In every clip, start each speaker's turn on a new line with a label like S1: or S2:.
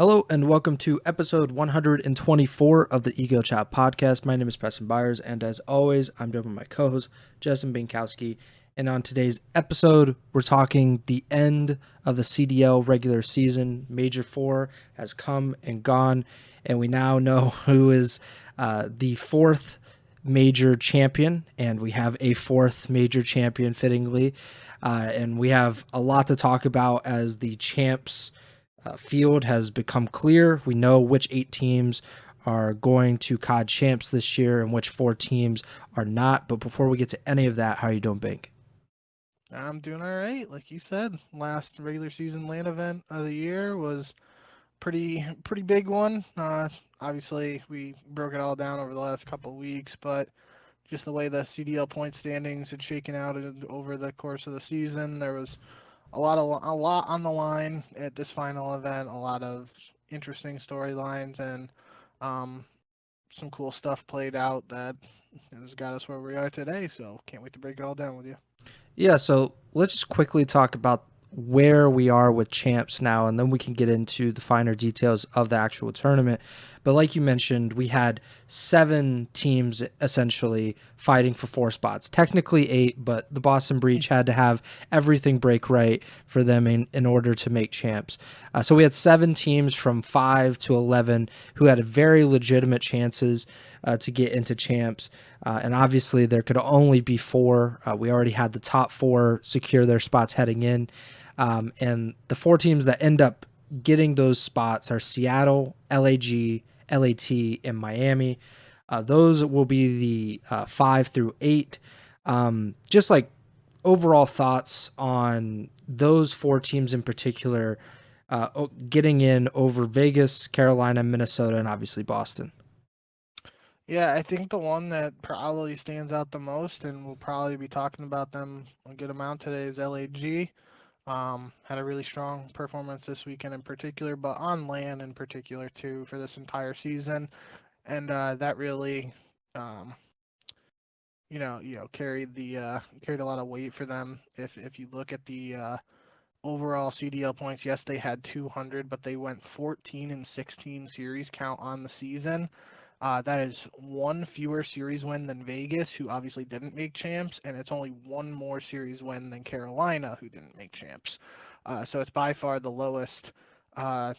S1: Hello and welcome to episode 124 of the Ego Chall Podcast. My name is Preston Byers, and as always, I'm joined by my co-host, Justin Binkowski. And on today's episode, we're talking the end of the CDL regular season. Major 4 has come and gone, and we now know who is the fourth major champion, and we have a fourth major champion fittingly. And we have a lot to talk about as the champs field has become clear. We know which 8 teams are going to COD champs this year and which 4 teams are not. But before we get to any of that, how are you doing, Bink?
S2: I'm doing all right. Like you said, last regular season LAN event of the year was pretty big one. Obviously, we broke it all down over the last couple of weeks, but just the way the CDL point standings had shaken out over the course of the season, there was a lot on the line at this final event. A lot of interesting storylines and um, some cool stuff played out that has got us where we are today. So can't wait to break it all down with you.
S1: Yeah, so let's just quickly talk about where we are with champs now, and then we can get into the finer details of the actual tournament. But like you mentioned, we had 7 teams essentially fighting for 4 spots. Technically 8, but the Boston Breach had to have everything break right for them in order to make champs. So we had 7 teams from 5 to 11 who had very legitimate chances to get into champs. And obviously, there could only be 4. We already had the top 4 secure their spots heading in. And the 4 teams that end up getting those spots are Seattle, LAG, LAT, and Miami. Those will be the 5 through 8. Just like overall thoughts on those 4 teams in particular getting in over Vegas, Carolina, Minnesota, and obviously Boston.
S2: Yeah, I think the one that probably stands out the most, and we'll probably be talking about them a good amount today, is LAG. Had a really strong performance this weekend in particular, but on LAN in particular too for this entire season, and that really, um, carried a lot of weight for them. If you look at the overall CDL points, yes, they had 200, but they went 14 and 16 series count on the season. That is one fewer series win than Vegas, who obviously didn't make champs, and it's only one more series win than Carolina, who didn't make champs. So it's by far the lowest. I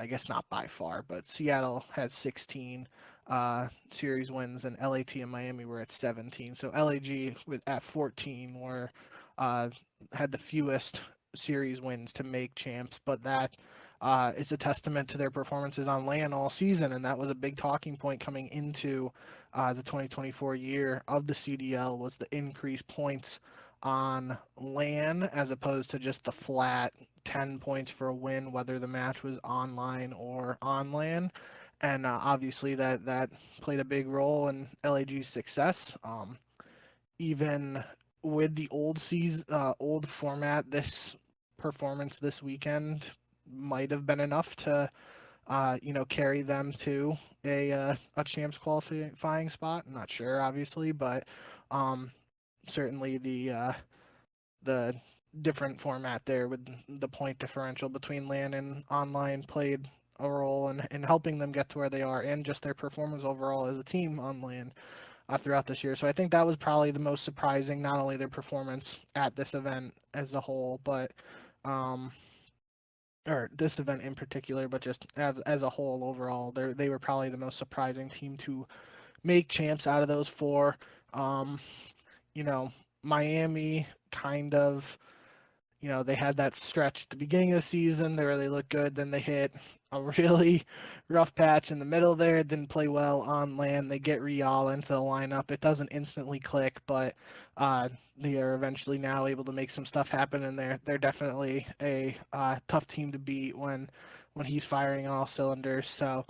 S2: guess not by far, but Seattle had 16 series wins, and LAT and Miami were at 17. So LAG at 14 had the fewest series wins to make champs, but that is a testament to their performances on LAN all season, and that was a big talking point coming into the 2024 year of the CDL was the increased points on LAN as opposed to just the flat 10 points for a win, whether the match was online or on LAN. And obviously that played a big role in LAG's success. Even with the old format, this performance this weekend might have been enough to carry them to a champs qualifying spot. I'm not sure, obviously, but um, certainly the different format there with the point differential between LAN and online played a role in helping them get to where they are and just their performance overall as a team on LAN throughout this year. So I think that was probably the most surprising, not only their performance at this event as a whole, but or this event in particular, but just as a whole overall, they were probably the most surprising team to make champs out of those 4. Um, you know, Miami kind of, they had that stretch at the beginning of the season. They really looked good. Then they hit a really rough patch in the middle there. Didn't play well on LAN. They get Real into the lineup. It doesn't instantly click, but they are eventually now able to make some stuff happen. And they're definitely a tough team to beat when he's firing all cylinders. So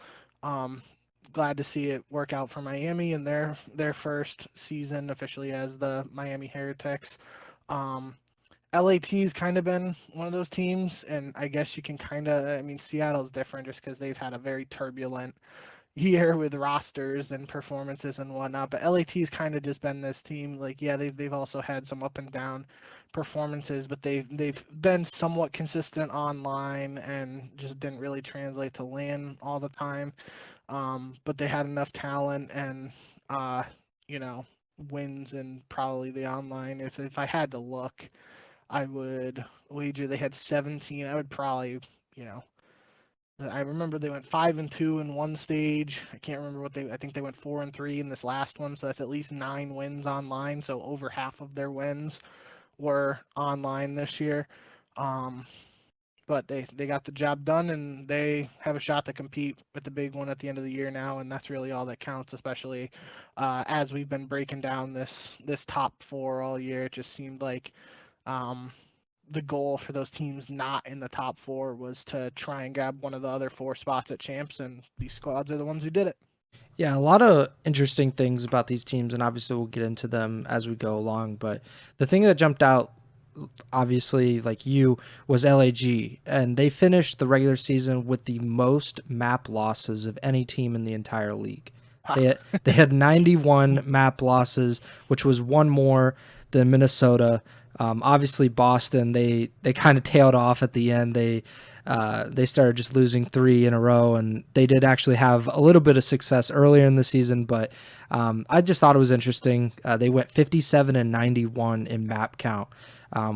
S2: glad to see it work out for Miami in their first season officially as the Miami Heretics. LAT's kind of been one of those teams, and I guess you can kind of, I mean, Seattle's different just because they've had a very turbulent year with rosters and performances and whatnot. But LAT's kind of just been this team. Like, yeah, they've also had some up and down performances, but they've been somewhat consistent online and just didn't really translate to LAN all the time. But they had enough talent and you know, wins and probably the online. If I had to look, I would wager they had 17. I would probably, you know, I remember they went 5-2 in one stage. I can't remember what I think they went 4-3 in this last one. So that's at least 9 wins online. So over half of their wins were online this year. But they got the job done, and they have a shot to compete with the big one at the end of the year now, and that's really all that counts. Especially as we've been breaking down this top 4 all year, it just seemed like the goal for those teams not in the top 4 was to try and grab one of the other 4 spots at champs, and these squads are the ones who did it.
S1: Yeah, a lot of interesting things about these teams, and obviously we'll get into them as we go along. But the thing that jumped out, obviously, like you, was LAG, and they finished the regular season with the most map losses of any team in the entire league. They had 91 map losses, which was one more than Minnesota. Obviously, Boston, they kind of tailed off at the end. They started just losing 3 in a row, and they did actually have a little bit of success earlier in the season, but I just thought it was interesting. They went 57-91 in map count,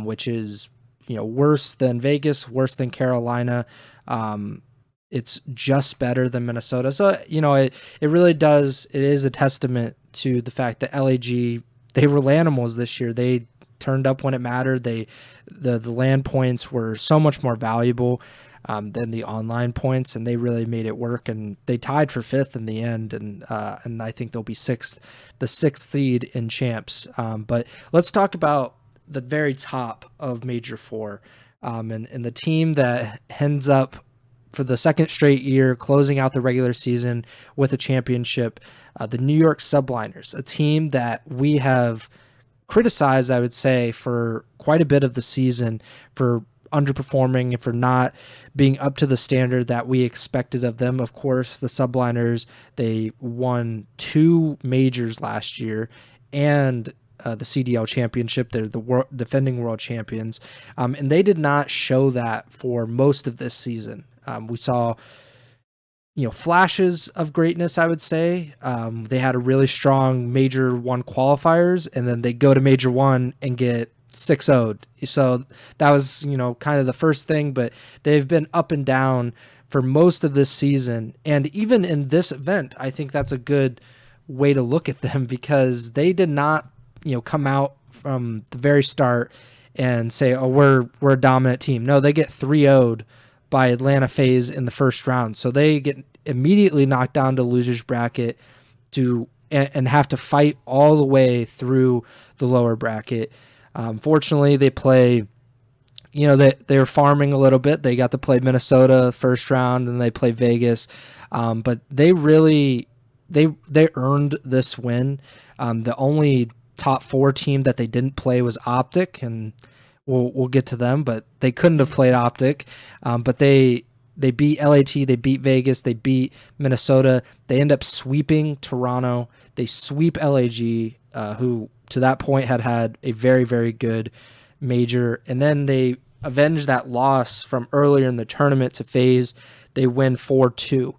S1: which is, you know, worse than Vegas, worse than Carolina. It's just better than Minnesota. So, you know, it really does. It is a testament to the fact that LAG, they were animals this year. They turned up when it mattered. The LAN points were so much more valuable than the online points, and they really made it work. And they tied for 5th in the end, and I think they'll be the 6th seed in champs. But let's talk about the very top of Major 4, and the team that ends up for the 2nd straight year closing out the regular season with a championship, the New York Subliners, a team that we have criticized, I would say, for quite a bit of the season for underperforming and for not being up to the standard that we expected of them. Of course, the Subliners, they won 2 majors last year and the CDL Championship. They're the defending world champions, and they did not show that for most of this season. We saw, you know, flashes of greatness, I would say. They had a really strong Major 1 qualifiers, and then they go to Major 1 and get 6-0'd. So that was, you know, kind of the first thing, but they've been up and down for most of this season. And even in this event, I think that's a good way to look at them, because they did not, you know, come out from the very start and say, oh, we're a dominant team. No, they get 3-0'd by Atlanta FaZe in the first round. So they get immediately knocked down to losers bracket and have to fight all the way through the lower bracket. Fortunately, they play, you know, they're farming a little bit. They got to play Minnesota first round, and they play Vegas. But they really, they earned this win. The only top 4 team that they didn't play was OpTic, and we'll get to them, but they couldn't have played OpTic. But they beat LAT, they beat Vegas, they beat Minnesota. They end up sweeping Toronto. They sweep LAG, who to that point had a very, very good major. And then they avenge that loss from earlier in the tournament to FaZe. They win 4-2.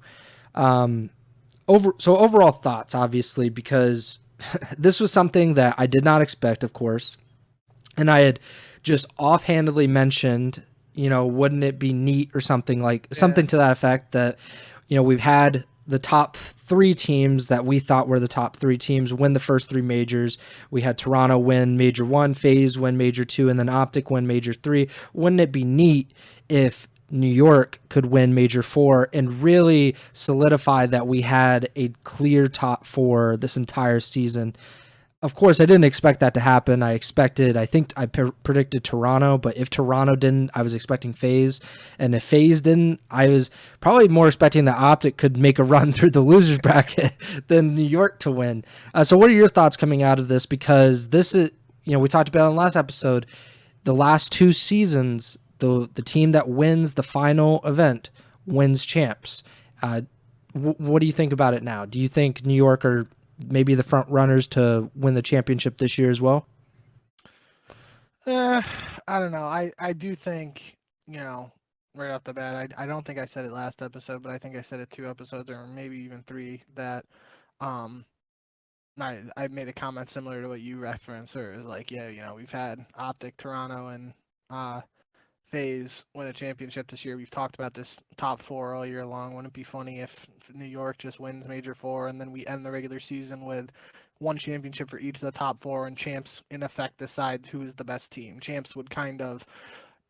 S1: So overall thoughts, obviously, because this was something that I did not expect, of course. And I had just offhandedly mentioned, you know, wouldn't it be neat or something to that effect, that, you know, we've had the top 3 teams that we thought were the top 3 teams win the first 3 majors. We had Toronto win Major 1, FaZe win Major 2, and then OpTic win Major 3. Wouldn't it be neat if New York could win Major 4 and really solidify that we had a clear top 4 this entire season? Of course, I didn't expect that to happen. I think I predicted Toronto, but if Toronto didn't, I was expecting FaZe. And if FaZe didn't, I was probably more expecting that OpTic could make a run through the losers bracket than New York to win. So what are your thoughts coming out of this? Because this is, you know, we talked about in the last episode, the last 2 seasons, the team that wins the final event wins champs. what do you think about it now? Do you think New York are maybe the front runners to win the championship this year as well?
S2: I don't know. I do think, right off the bat, I don't think I said it last episode, but I think I said it 2 episodes or maybe even 3 that um I made a comment similar to what you referenced, or it was like, yeah, we've had OpTic, Toronto, and FaZe win a championship this year. We've talked about this top 4 all year long. Wouldn't it be funny if New York just wins Major 4 and then we end the regular season with one championship for each of the top 4, and champs in effect decides who is the best team? Champs would kind of,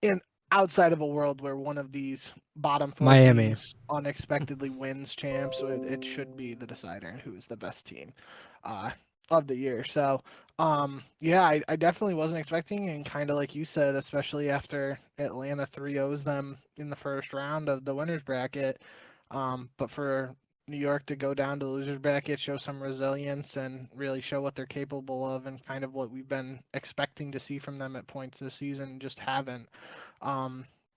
S2: in outside of a world where one of these bottom 4
S1: Miami.
S2: teams unexpectedly wins champs, so it should be the decider and who is the best team uh, of the year. So yeah, I definitely wasn't expecting, and kind of like you said, especially after Atlanta 3-0s them in the first round of the winners bracket. But for New York to go down to the losers bracket, show some resilience, and really show what they're capable of, and kind of what we've been expecting to see from them at points this season, just haven't.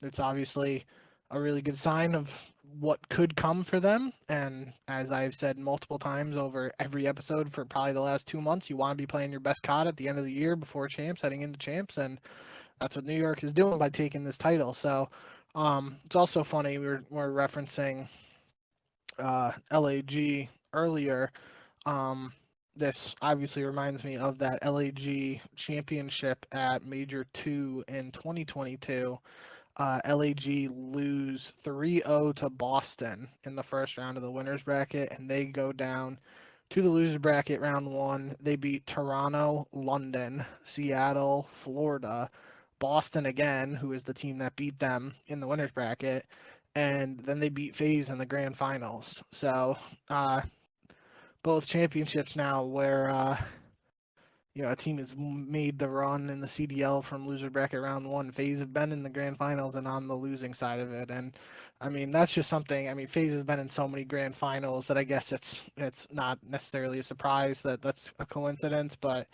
S2: It's obviously a really good sign of what could come for them. And as I've said multiple times over every episode for probably the last 2 months, you want to be playing your best COD at the end of the year before champs, heading into champs, and that's what New York is doing by taking this title. So it's also funny, we're referencing LAG earlier. This obviously reminds me of that LAG championship at Major 2 in 2022. LAG lose 3-0 to Boston in the first round of the winners bracket, and they go down to the losers bracket round 1. They beat Toronto, London, Seattle, Florida, Boston again, who is the team that beat them in the winners bracket, and then they beat FaZe in the grand finals. So both championships now where a team has made the run in the CDL from loser bracket round 1. FaZe have been in the grand finals and on the losing side of it. And I mean, that's just something. I mean, FaZe has been in so many grand finals that I guess it's not necessarily a surprise that that's a coincidence, but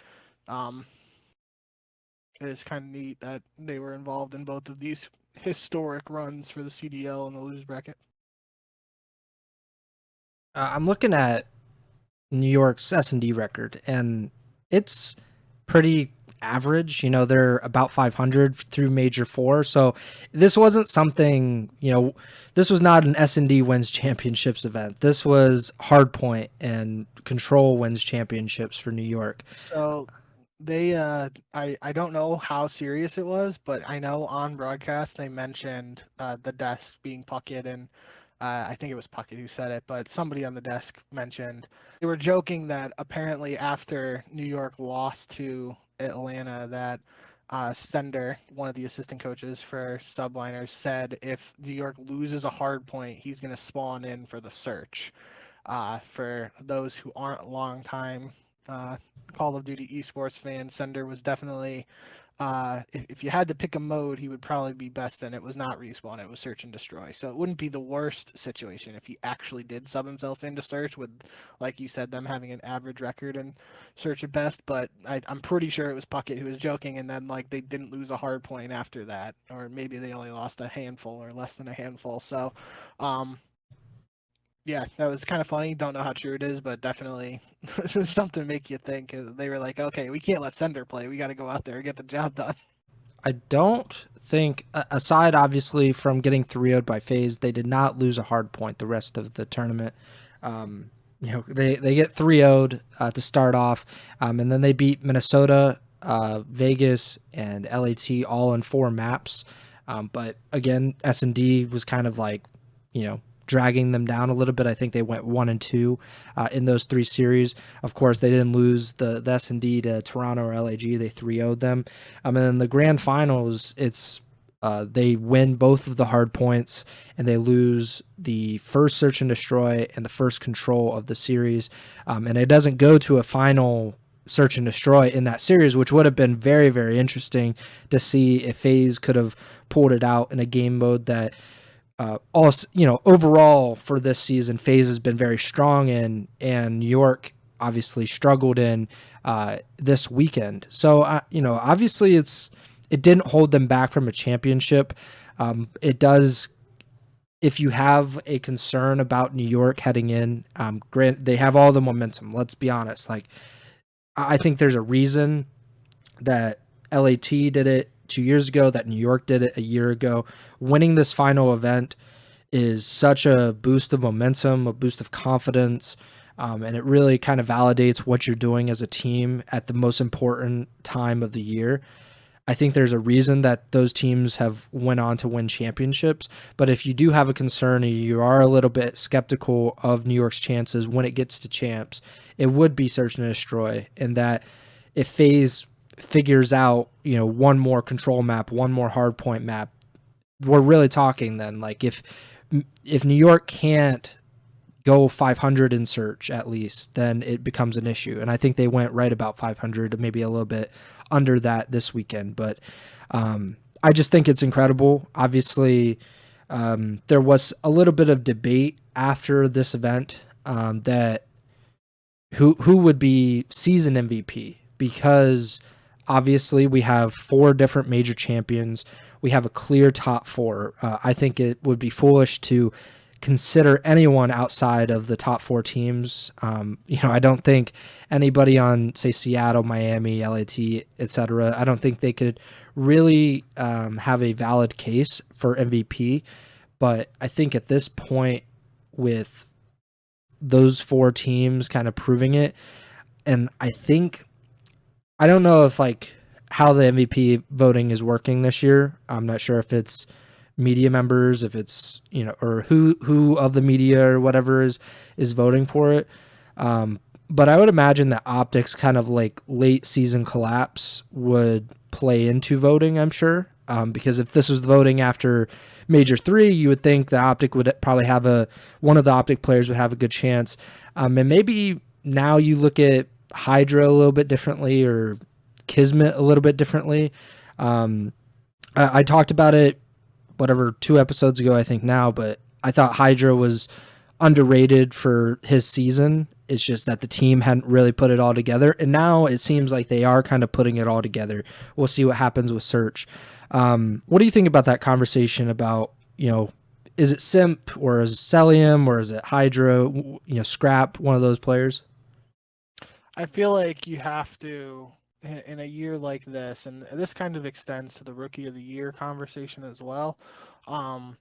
S2: it is kind of neat that they were involved in both of these historic runs for the CDL and the loser bracket.
S1: I'm looking at New York's S&D record, and it's pretty average. They're about 500 through Major 4. So this wasn't something, this was not an S&D wins championships event. This was Hardpoint and Control wins championships for New York.
S2: So they, I don't know how serious it was, but I know on broadcast they mentioned the desk being Puckett, and I think it was Puckett who said it, but somebody on the desk mentioned, they were joking that apparently after New York lost to Atlanta, that Sender, one of the assistant coaches for Subliners, said if New York loses a hard point, he's going to spawn in for the search. For those who aren't long-time Call of Duty esports fans, Sender was definitely, if you had to pick a mode, he would probably be best in. It was not respawn, it was search and destroy. So it wouldn't be the worst situation if he actually did sub himself into search, with, like you said, them having an average record in search at best. But I'm pretty sure it was Puckett who was joking, and then they didn't lose a hard point after that, or maybe they only lost a handful or less than a handful. So yeah, that was kind of funny. Don't know how true it is, but definitely something to make you think. They were like, okay, we can't let Sender play. We got to go out there and get the job done.
S1: I don't think, aside obviously from getting 3-0'd by FaZe, they did not lose a hard point the rest of the tournament. They get 3-0'd to start off, and then they beat Minnesota, Vegas, and LAT all in 4 maps. But again, S&D was kind of dragging them down a little bit. I think they went 1-2 in those 3 series. Of course, they didn't lose the S&D to Toronto or LAG. They 3-0'd them. And then the grand finals, it's they win both of the hard points, and they lose the first search and destroy and the first control of the series. And it doesn't go to a final search and destroy in that series, which would have been very, very interesting to see if FaZe could have pulled it out in a game mode that overall for this season, FaZe has been very strong in, and New York obviously struggled in this weekend. So, obviously it didn't hold them back from a championship. It if you have a concern about New York heading in, grant they have all the momentum. Let's be honest. Like, I think there's a reason that LAT did it 2 years ago, that New York did it a year ago. Winning this final event is such a boost of momentum, a boost of confidence, and it really kind of validates what you're doing as a team at the most important time of the year. I think there's a reason that those teams have went on to win championships. But if you do have a concern or you are a little bit skeptical of New York's chances when it gets to champs, it would be search and destroy. And that if FaZe figures out, one more control map, one more hard point map, we're really talking then. Like if New York can't go 500 in search at least, then it becomes an issue. And I think they went right about 500, maybe a little bit under that this weekend. But I just think it's incredible. Obviously, there was a little bit of debate after this event that who would be season MVP, because obviously we have 4 different major champions. We have a clear top 4. I think it would be foolish to consider anyone outside of the top 4 teams. I don't think anybody on, say, Seattle, Miami, LAT, etc. I don't think they could really have a valid case for MVP. But I think at this point, with those 4 teams kind of proving it, and I don't know if how the MVP voting is working this year. I'm not sure if it's media members, if it's or who of the media or whatever is voting for it. But I would imagine that OpTic's kind of late season collapse would play into voting, I'm sure. Because if this was voting after Major 3, you would think the OpTic would probably have one of the OpTic players would have a good chance. And maybe now you look at Hydra a little bit differently, or Kismet a little bit differently. I talked about it 2 episodes ago, I think now, but I thought Hydra was underrated for his season. It's just that the team hadn't really put it all together, and now it seems like they are kind of putting it all together. We'll see what happens with Search. What do you think about that conversation about, is it Simp or is it Celium or is it Hydra, Scrap, one of those players?
S2: I feel like you have to, in a year like this, and this kind of extends to the Rookie of the Year conversation as well. So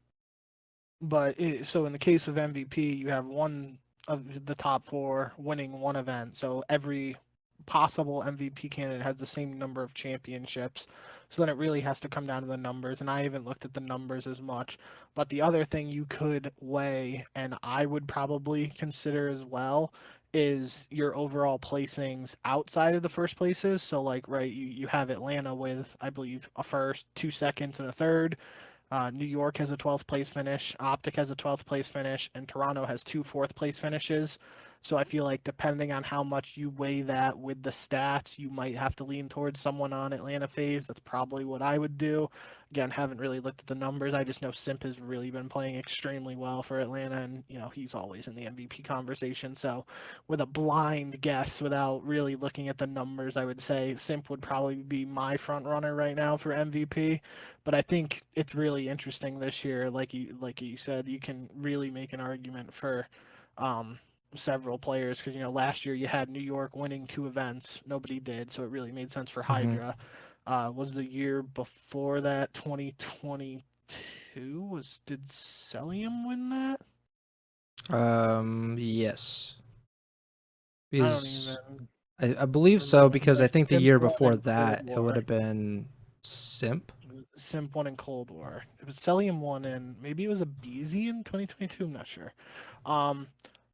S2: in the case of MVP, you have one of the top 4 winning one event. So every possible MVP candidate has the same number of championships. So then it really has to come down to the numbers. And I haven't looked at the numbers as much. But the other thing you could weigh, and I would probably consider as well, is your overall placings outside of the first places. So you have Atlanta with, I believe, a first, 2 seconds, and a third. New York has a 12th place finish, OpTic has a 12th place finish, and Toronto has 2 4th place finishes. So I feel like depending on how much you weigh that with the stats, you might have to lean towards someone on Atlanta FaZe. That's probably what I would do. Again, haven't really looked at the numbers. I just know Simp has really been playing extremely well for Atlanta, and he's always in the MVP conversation. So with a blind guess, without really looking at the numbers, I would say Simp would probably be my front runner right now for MVP. But I think it's really interesting this year. Like you said, you can really make an argument for several players, because last year you had New York winning 2 events, nobody did, so it really made sense for Hydra. Was the year before that 2022? Did Celium win that?
S1: Yes.
S2: Because
S1: I believe so, because I think the year before that it would have been Simp.
S2: Simp won in Cold War. It was Celium won in, maybe it was a BZ in 2022. I'm not sure.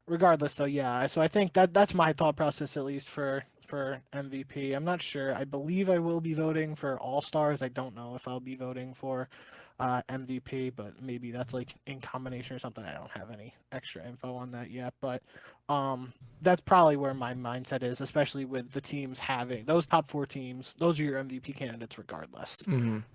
S2: Regardless, though, yeah. So I think that's my thought process, at least for MVP. I'm not sure. I believe I will be voting for All Stars. I don't know if I'll be voting for MVP, but maybe that's in combination or something. I don't have any extra info on that yet, but that's probably where my mindset is, especially with the teams having those top 4 teams. Those are your MVP candidates regardless,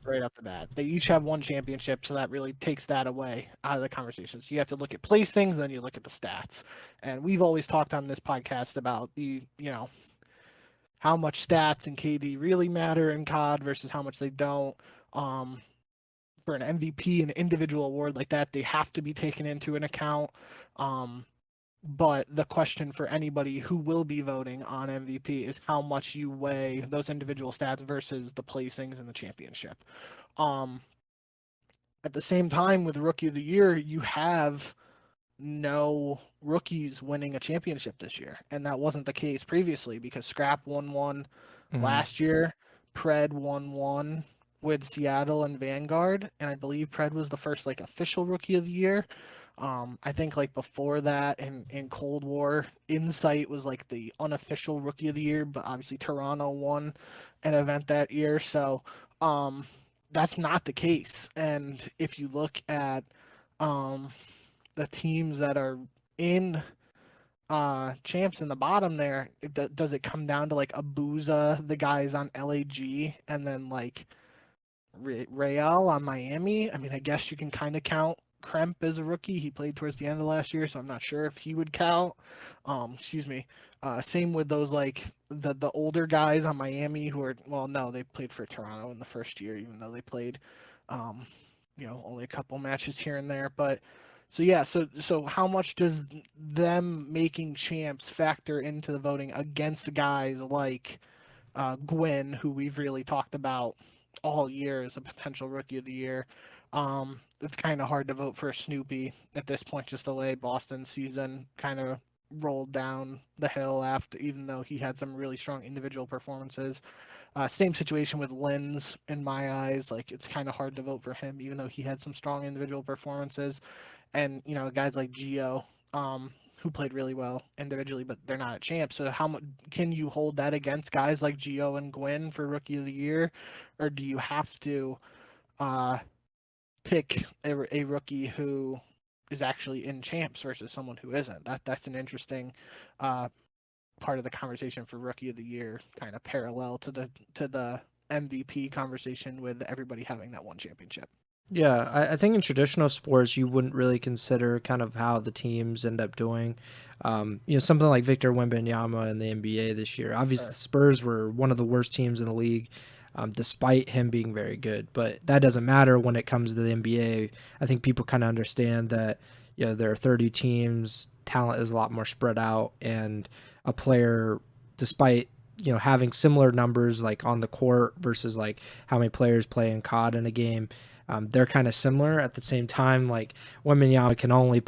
S2: right off the bat. They each have 1 championship, so that really takes that away out of the conversation. So you have to look at placings, then you look at the stats. And we've always talked on this podcast about how much stats and KD really matter in COD versus how much they don't. or an MVP, an individual award like that, they have to be taken into an account. But the question for anybody who will be voting on MVP is how much you weigh those individual stats versus the placings in the championship. At the same time, with Rookie of the Year, you have no rookies winning a championship this year, and that wasn't the case previously because Scrap won one last year, Pred won one with Seattle and Vanguard, and I believe Pred was the first like official Rookie of the Year. I think like before that in Cold War, Insight was like the unofficial Rookie of the Year, but obviously Toronto won an event that year, so that's not the case. And if you look at the teams that are in champs in the bottom there, does it come down to like Abuza, the guys on LAG, and then like Real on Miami? I mean, I guess you can kind of count Kremp as a rookie. He played towards the end of last year, so I'm not sure if he would count. Same with those like the older guys on Miami who are, well, no, they played for Toronto in the first year, even though they played only a couple matches here and there. But so how much does them making champs factor into the voting against guys like Gwyn, who we've really talked about all year as a potential Rookie of the Year? It's kind of hard to vote for Snoopy at this point, just the way Boston's season kind of rolled down the hill after, even though he had some really strong individual performances. Same situation with Lins in my eyes. Like, it's kind of hard to vote for him, even though he had some strong individual performances. And, guys like Gio, who played really well individually, but they're not a champ. So how much can you hold that against guys like Gio and Gwyn for Rookie of the Year? Or do you have to pick a rookie who is actually in champs versus someone who isn't? That's an interesting part of the conversation for Rookie of the Year, kind of parallel to the MVP conversation with everybody having that one championship.
S1: Yeah, I think in traditional sports you wouldn't really consider kind of how the teams end up doing. Something like Victor Wembanyama in the NBA this year. Obviously, the Spurs were one of the worst teams in the league, despite him being very good. But that doesn't matter when it comes to the NBA. I think people kind of understand that there are 30 teams, talent is a lot more spread out, and a player, despite having similar numbers like on the court versus like how many players play in COD in a game. They're kind of similar. At the same time, like Wembanyama can only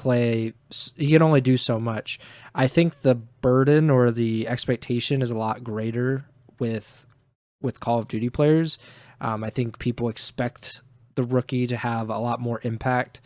S1: do so much. I think the burden or the expectation is a lot greater with Call of Duty players. I think people expect the rookie to have a lot more impact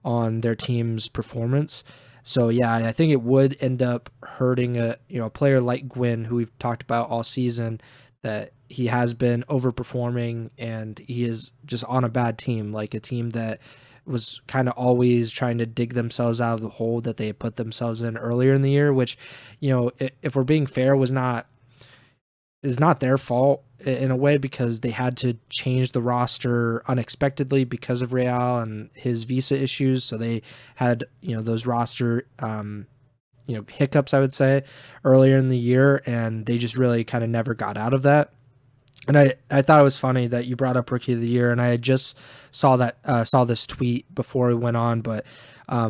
S1: on their team's performance. So yeah, I think it would end up hurting a player like Gwyn, who we've talked about all season, that he has been overperforming and he is just on a bad team, like a team that was kind of always trying to dig themselves out of the hole that they had put themselves in earlier in the year, which, if we're being fair, is not their fault in a way, because they had to change the roster unexpectedly because of Real and his visa issues. So they had, those roster, hiccups, I would say, earlier in the year, and they just really kind of never got out of that. And I thought it was funny that you brought up Rookie of the Year, and I had just saw this tweet before we went on, but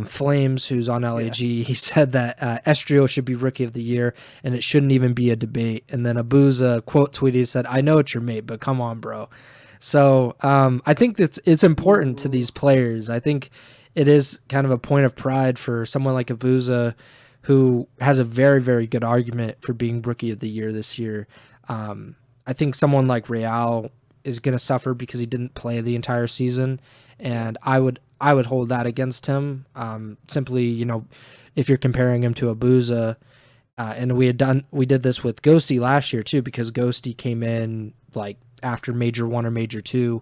S1: Flames, who's on LAG, he said that Estrio should be Rookie of the Year, and it shouldn't even be a debate. And then Abuza quote tweeted, he said, "I know it's your mate, but come on, bro." So I think it's important to these players. I think it is kind of a point of pride for someone like Abuza, who has a very, very good argument for being Rookie of the Year this year. I think someone like Real is going to suffer because he didn't play the entire season, and I would hold that against him. Simply, if you're comparing him to Abuza, and we did this with Ghosty last year too, because Ghosty came in like after Major 1 or Major 2,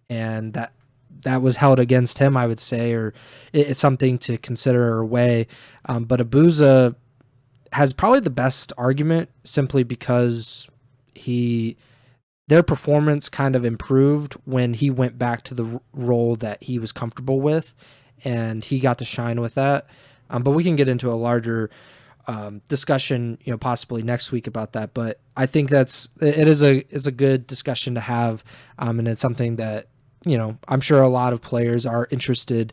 S1: and that was held against him, I would say, or it's something to consider or weigh. But Abuza has probably the best argument, simply because their performance kind of improved when he went back to the role that he was comfortable with, and he got to shine with that. But we can get into a larger discussion, possibly next week about that. But I think it is a good discussion to have, and it's something that I'm sure a lot of players are interested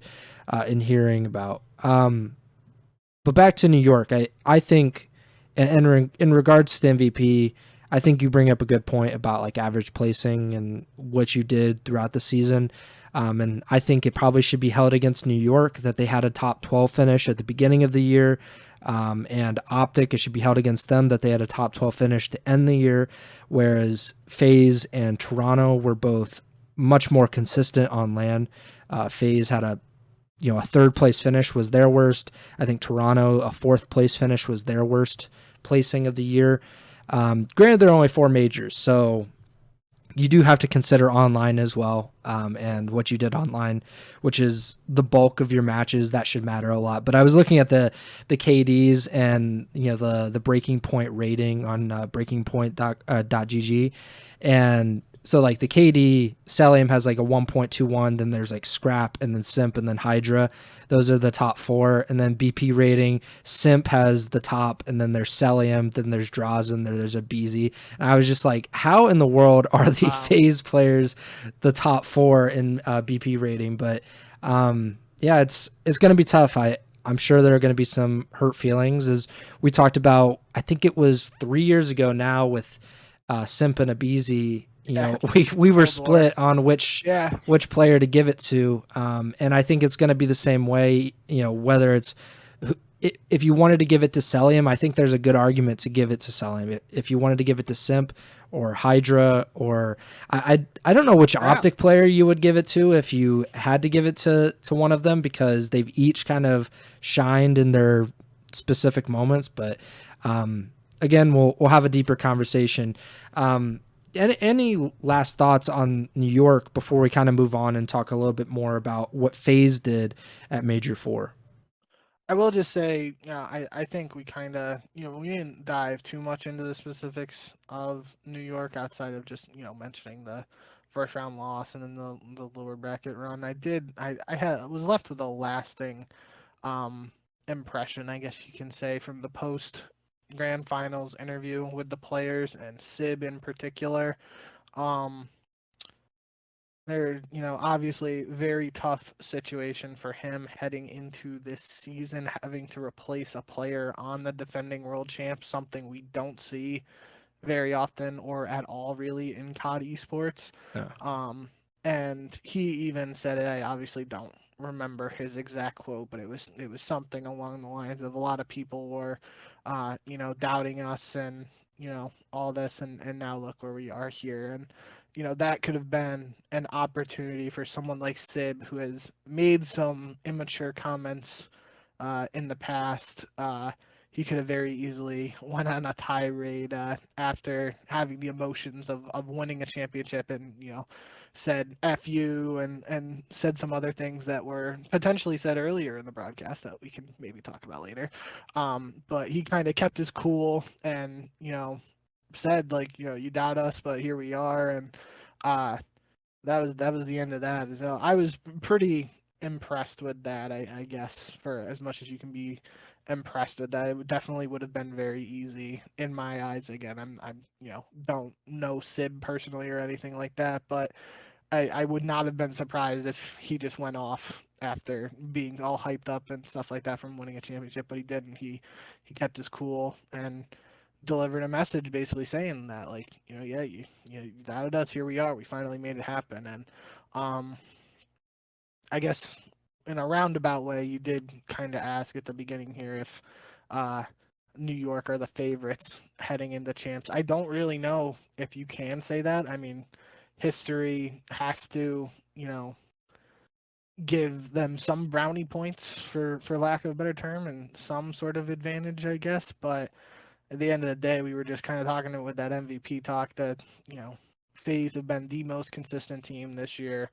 S1: in hearing about. But back to New York, I think, in regards to the MVP, I think you bring up a good point about like average placing and what you did throughout the season. And I think it probably should be held against New York that they had a top 12 finish at the beginning of the year. And OpTic, it should be held against them that they had a top 12 finish to end the year, whereas FaZe and Toronto were both much more consistent on LAN. FaZe had a third place finish was their worst. I think Toronto, a fourth place finish was their worst placing of the year. Granted, there are only 4 majors, so you do have to consider online as well, and what you did online, which is the bulk of your matches. That should matter a lot. But I was looking at the KDs and the breaking point rating on breakingpoint.gg, and so like the KD Celium has like a 1.21, then there's like Scrap and then Simp and then Hydra. Those are the top 4. And then BP rating, Simp has the top, and then there's Celium, then there's Drazen, there's a BZ. And I was just like, how in the world are the FaZe players the top 4 in BP rating? But yeah, it's going to be tough. I'm sure there are going to be some hurt feelings, as we talked about. I think it was 3 years ago now with Simp and a BZ. We were split on which player to give it to, and I think it's going to be the same way. Whether it's if you wanted to give it to Celium, I think there's a good argument to give it to Celium. If you wanted to give it to Simp or Hydra, or I don't know which OpTic player you would give it to if you had to give it to one of them, because they've each kind of shined in their specific moments. But again, we'll have a deeper conversation. Any last thoughts on New York before we kind of move on and talk a little bit more about what FaZe did at Major 4?
S2: I will just say, I think we kind of, we didn't dive too much into the specifics of New York outside of just, mentioning the first round loss and then the lower bracket run. I was left with a lasting impression, I guess you can say, from the post grand finals interview with the players and Sib in particular. They're, obviously very tough situation for him heading into this season, having to replace a player on the defending world champ, something we don't see very often or at all really in COD esports.
S1: Yeah.
S2: And he even said it. I obviously don't remember his exact quote, but it was something along the lines of a lot of people were, doubting us and all this, and now look where we are here. And that could have been an opportunity for someone like Sib, who has made some immature comments in the past. He could have very easily went on a tirade after having the emotions of winning a championship, and said F you and said some other things that were potentially said earlier in the broadcast that we can maybe talk about later. But he kind of kept his cool and said, like, you doubt us, but here we are. And that was the end of that. So I was pretty impressed with that, I guess, for as much as you can be impressed with that. It definitely would have been very easy in my eyes. Again, I'm don't know Sib personally or anything like that, but I would not have been surprised if he just went off after being all hyped up and stuff like that from winning a championship, but he didn't. He kept his cool and delivered a message basically saying that, like, you doubted us, here we are, we finally made it happen. And I guess in a roundabout way, you did kind of ask at the beginning here if New York are the favorites heading into champs. I don't really know if you can say that. I mean, history has to, give them some brownie points, for lack of a better term, and some sort of advantage, I guess. But at the end of the day, we were just kind of talking with that MVP talk that, FaZe have been the most consistent team this year.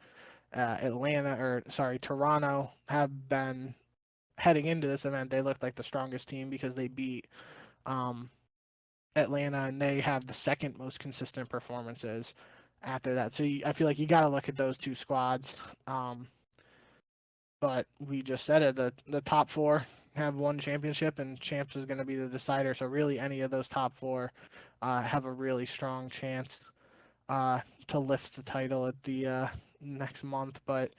S2: Toronto have been, heading into this event, they looked like the strongest team because they beat Atlanta, and they have the second most consistent performances after that. So I feel like you got to look at those two squads. But we just said it, the top 4 have one championship, and champs is going to be the decider. So really, any of those top 4 have a really strong chance to lift the title at the next month, but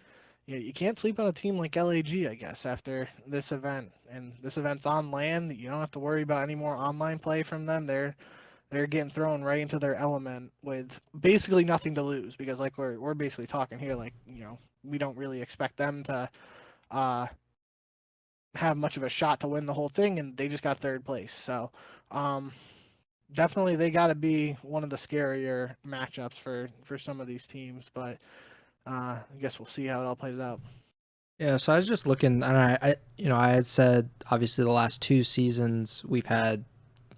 S2: you can't sleep on a team like LAG, I guess, after this event. And this event's on LAN. You don't have to worry about any more online play from them. They're getting thrown right into their element with basically nothing to lose, because like we're basically talking here, like, we don't really expect them to uh, have much of a shot to win the whole thing, and they just got third place. So definitely they got to be one of the scarier matchups for some of these teams, but I guess we'll see how it all plays out.
S1: Yeah, so I was just looking, and I had said obviously the last 2 seasons we've had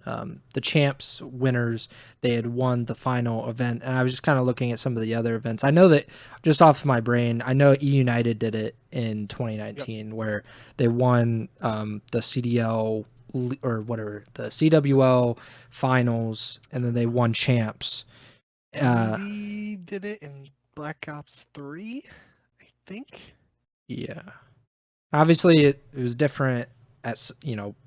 S1: the champs winners. They had won the final event, and I was just kind of looking at some of the other events. I know that just off my brain, I know E United did it in 2019, yep, where they won the CDL or whatever, the CWL finals, and then they won champs.
S2: We did it in Black Ops 3, I think.
S1: Yeah. Obviously, it was different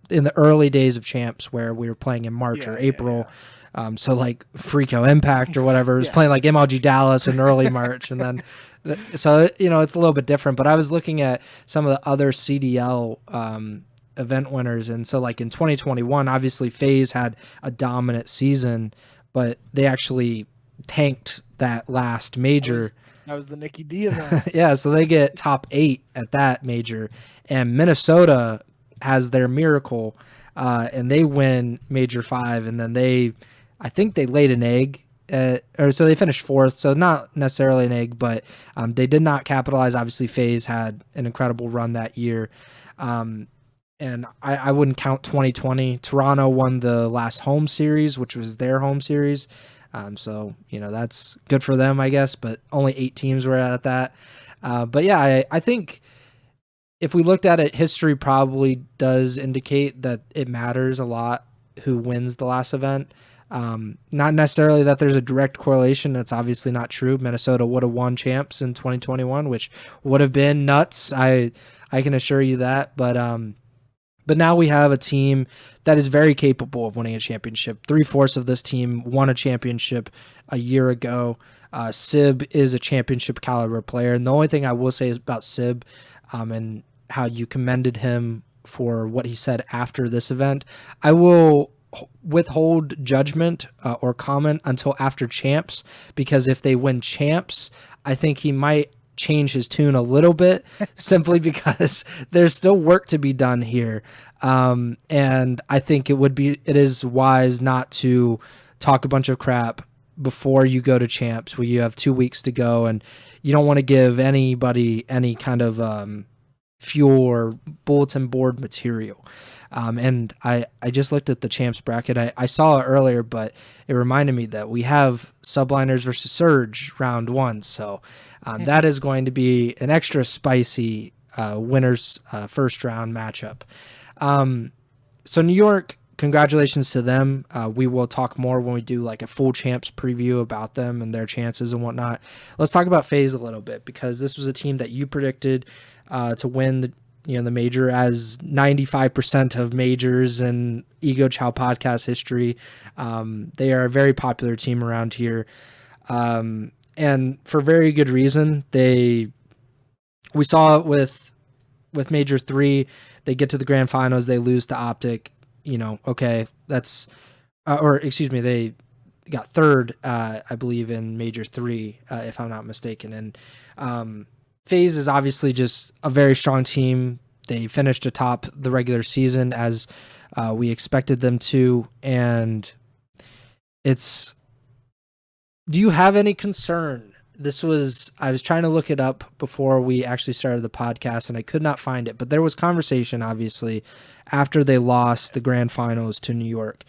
S1: in the early days of champs where we were playing in March or April. Yeah. So like Freako Impact or whatever was playing like MLG Dallas in early March. And then, so, it's a little bit different. But I was looking at some of the other CDL event winners. And so like in 2021, obviously FaZe had a dominant season, but they actually tanked that last major.
S2: That was the Nikki D event.
S1: Yeah, so they get top 8 at that major, and Minnesota has their miracle, and they win major 5, and then I think they laid an egg, so they finished 4th, so not necessarily an egg, but they did not capitalize. Obviously, FaZe had an incredible run that year, and I wouldn't count 2020. Toronto won the last home series, which was their home series. So, that's good for them, I guess, but only 8 teams were at that. But yeah, I think if we looked at it, history probably does indicate that it matters a lot who wins the last event. Not necessarily that there's a direct correlation. That's obviously not true. Minnesota would have won champs in 2021, which would have been nuts. I can assure you that. But now we have a team that is very capable of winning a championship. 3/4 of this team won a championship a year ago. Sib is a championship caliber player. And the only thing I will say is about Sib and how you commended him for what he said after this event. I will withhold judgment or comment until after champs, because if they win champs, I think he might change his tune a little bit, simply because there's still work to be done here. And I think it is wise not to talk a bunch of crap before you go to champs, where you have 2 weeks to go, and you don't want to give anybody any kind of fuel or bulletin board material. And I just looked at the champs bracket. I saw it earlier, but it reminded me that we have Subliners versus Surge round 1. So that is going to be an extra spicy winners first round matchup. So New York, congratulations to them. We will talk more when we do like a full champs preview about them and their chances and whatnot. Let's talk about FaZe a little bit, because this was a team that you predicted to win the major, as 95% of majors in Ego Chall Podcast history. They are a very popular team around here. And for very good reason. We saw it with Major 3. They get to the grand finals, they lose to OpTic. Okay, that's they got third, I believe, in Major 3, if I'm not mistaken. And FaZe is obviously just a very strong team. They finished atop the regular season as we expected them to, and do you have any concern? I was trying to look it up before we actually started the podcast, and I could not find it, but there was conversation, obviously, after they lost the grand finals to New York,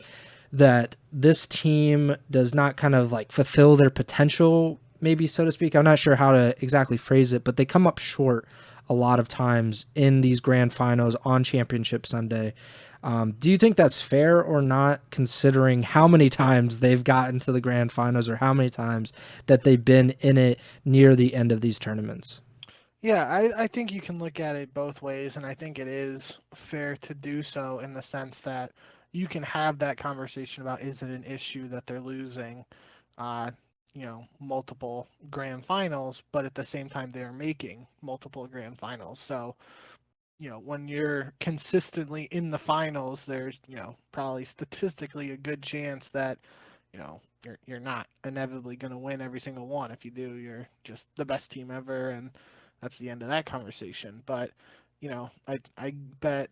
S1: that this team does not kind of like fulfill their potential, maybe, so to speak. I'm not sure how to exactly phrase it, but they come up short a lot of times in these grand finals on Championship Sunday. Do you think that's fair or not, considering how many times they've gotten to the grand finals, or how many times that they've been in it near the end of these tournaments?
S2: Yeah, I think you can look at it both ways, and I think it is fair to do so, in the sense that you can have that conversation about, is it an issue that they're losing? multiple grand finals, but at the same time they're making multiple grand finals. So, when you're consistently in the finals, there's, probably statistically a good chance that, you're not inevitably going to win every single one. If you do, you're just the best team ever, and that's the end of that conversation. But, I bet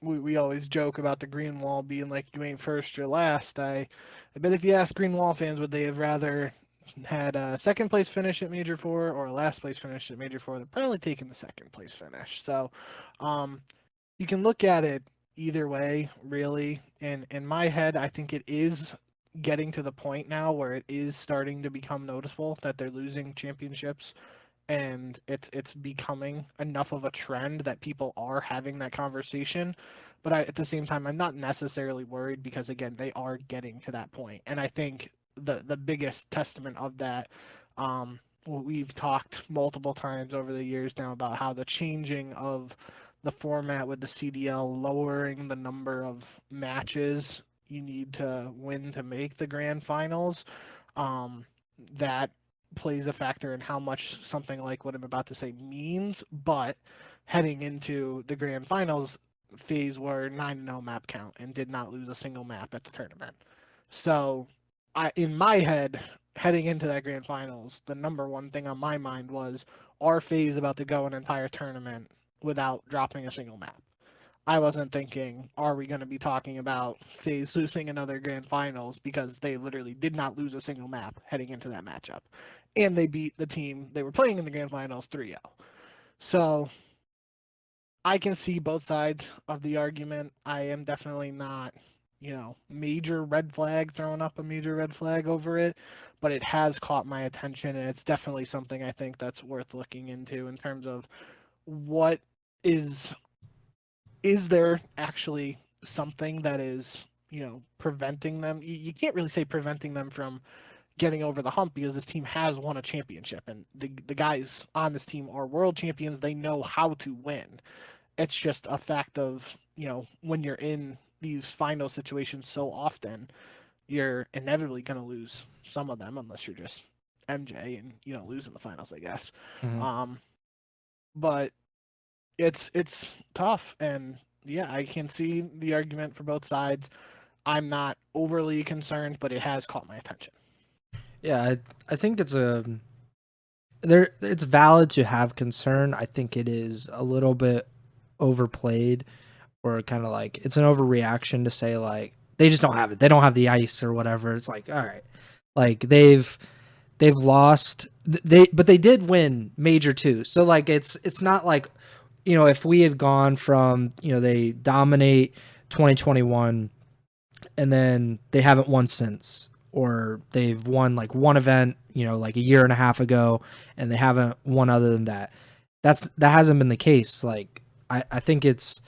S2: we always joke about the green wall being like you ain't first or last. I bet if you ask green wall fans, would they have rather had a second place finish at Major Four or a last place finish at Major Four? They're probably taking the second place finish. So, you can look at it either way, really. And in my head, I think it is getting to the point now where it is starting to become noticeable that they're losing championships, and it's becoming enough of a trend that people are having that conversation. But at the same time, I'm not necessarily worried because, again, they are getting to that point. And I think the biggest testament of that, we've talked multiple times over the years now about how the changing of the format with the CDL lowering the number of matches you need to win to make the grand finals, that plays a factor in how much something like what I'm about to say means. But heading into the grand finals, FaZe were 9-0 map count and did not lose a single map at the tournament. So, in my head, heading into that grand finals, the number one thing on my mind was, are FaZe about to go an entire tournament without dropping a single map? I wasn't thinking, are we going to be talking about FaZe losing another grand finals, because they literally did not lose a single map heading into that matchup. And they beat the team they were playing in the grand finals 3-0. So I can see both sides of the argument. I am definitely not, major red flag, throwing up a major red flag over it, but it has caught my attention, and it's definitely something I think that's worth looking into in terms of what is there actually something that is, preventing them. You can't really say preventing them from getting over the hump, because this team has won a championship, and the guys on this team are world champions. They know how to win. It's just a fact of, when you're in these final situations so often, you're inevitably going to lose some of them, unless you're just MJ and you don't lose in the finals, I guess.
S1: Mm-hmm.
S2: But it's tough, and yeah, I can see the argument for both sides. I'm not overly concerned, but it has caught my attention.
S1: Yeah, I think it's it's valid to have concern. I think it is a little bit overplayed, or kind of like it's an overreaction to say like they just don't have it. They don't have the ice or whatever. It's like, all right, like they've lost, but they did win Major 2. So like it's not like, if we had gone from, they dominate 2021 and then they haven't won since, or they've won like one event, like a year and a half ago, and they haven't won other than that. That hasn't been the case. Like I think it's,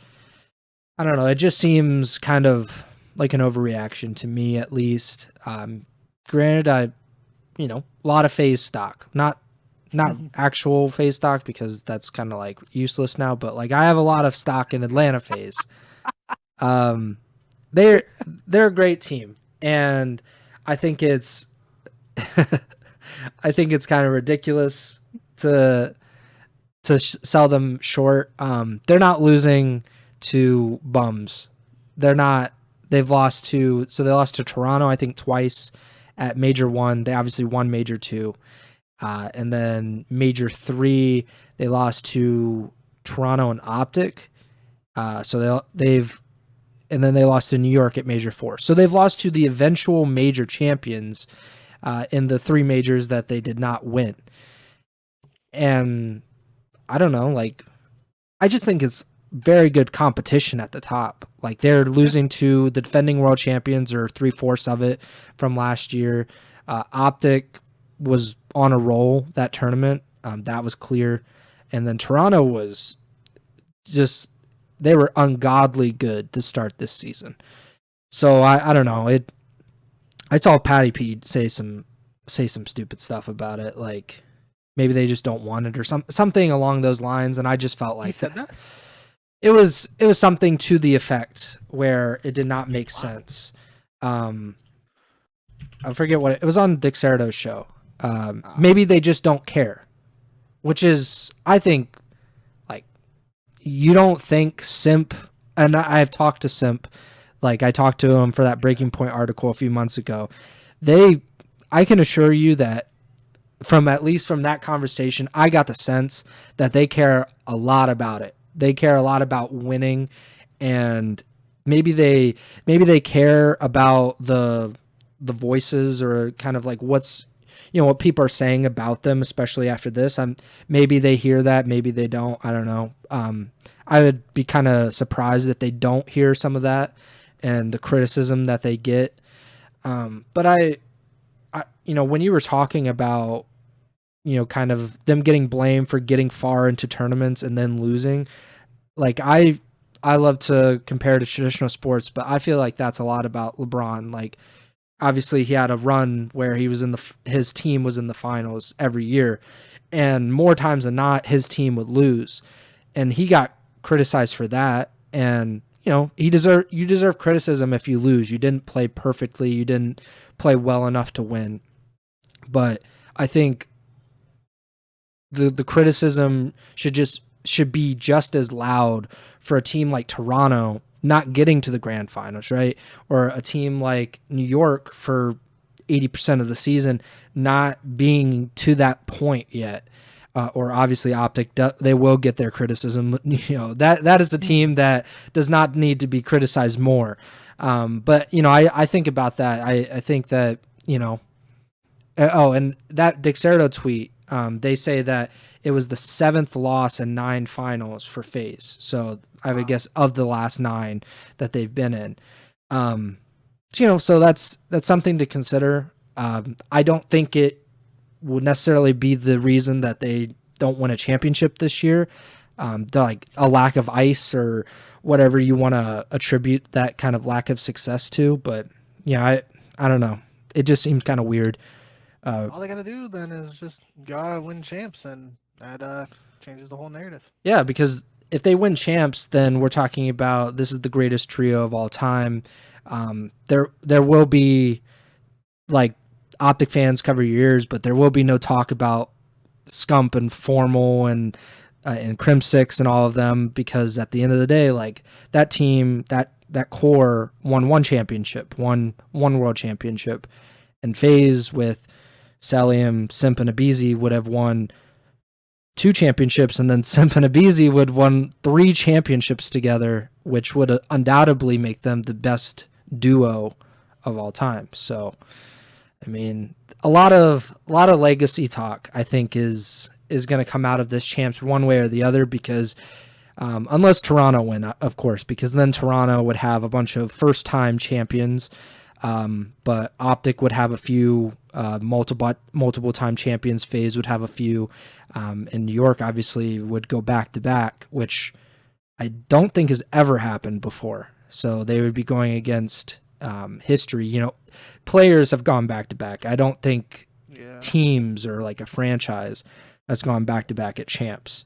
S1: I don't know, it just seems kind of like an overreaction to me, at least. Granted, a lot of FaZe stock, not actual FaZe stock, because that's kind of like useless now, but like I have a lot of stock in Atlanta FaZe. They're a great team, and I think it's I think it's kind of ridiculous to sell them short. They're not losing to bums. They're not. They lost to Toronto, I think, twice at Major 1. They obviously won Major 2. And then Major 3, they lost to Toronto and OpTic. And then they lost to New York at Major 4. So they've lost to the eventual major champions in the 3 majors that they did not win. And I don't know, like, I just think it's very good competition at the top. Like, they're losing to the defending world champions, or 3/4 of it from last year. OpTic was on a roll that tournament. That was clear. And then Toronto was just, they were ungodly good to start this season. So I don't know. I saw Patty P say some stupid stuff about it, like maybe they just don't want it, or something along those lines. And I just felt like
S2: He said that?
S1: it was something to the effect where it did not make sense. I forget what it was on Dick Sarato's show. Maybe they just don't care, which is, I think, like, you don't think Simp, and I've talked to Simp, like I talked to him for that Breaking Point article a few months ago. I can assure you that at least from that conversation, I got the sense that they care a lot about it. They care a lot about winning, and maybe they care about the voices, or kind of like what's, what people are saying about them, especially after this. Maybe they hear that, maybe they don't. I don't know. I would be kind of surprised if they don't hear some of that and the criticism that they get. But I when you were talking about, kind of them getting blamed for getting far into tournaments and then losing, like I love to compare to traditional sports, but I feel like that's a lot about LeBron. Like, obviously he had a run where he was his team was in the finals every year, and more times than not his team would lose, and he got criticized for that. And you deserve criticism if you lose. You didn't play perfectly, you didn't play well enough to win. But I think the criticism should be just as loud for a team like Toronto not getting to the grand finals, right? Or a team like New York for 80% of the season not being to that point yet. Or obviously OpTic, they will get their criticism. That is a team that does not need to be criticized more. But I think about that. I think that and that Dexerto tweet, they say that it was the 7th loss in 9 finals for FaZe. So I would guess of the last 9 that they've been in. So that's something to consider. I don't think it would necessarily be the reason that they don't win a championship this year. Like a lack of ice or whatever you want to attribute that kind of lack of success to. But I don't know. It just seems kind of weird.
S2: All they got to do then is just go out and win champs, and that changes the whole narrative.
S1: Yeah, because if they win champs, then we're talking about this is the greatest trio of all time. There will be, like, OpTic fans cover your ears, but there will be no talk about Scump and Formal and Crim6 and all of them, because at the end of the day, like, that team, that core won 1 championship, won 1 world championship, and FaZe with Salium, Simp, and Abizi would have won 2 championships, and then Simp and Abizi would won 3 championships together, which would undoubtedly make them the best duo of all time. So, I mean, a lot of legacy talk, I think, is going to come out of this champs one way or the other, because unless Toronto win, of course, because then Toronto would have a bunch of first-time champions, but OpTic would have a few multiple time champions. FaZe would have a few, and New York obviously would go back to back, which I don't think has ever happened before. So they would be going against history. Players have gone back to back. I don't think teams or like a franchise that's gone back to back at champs.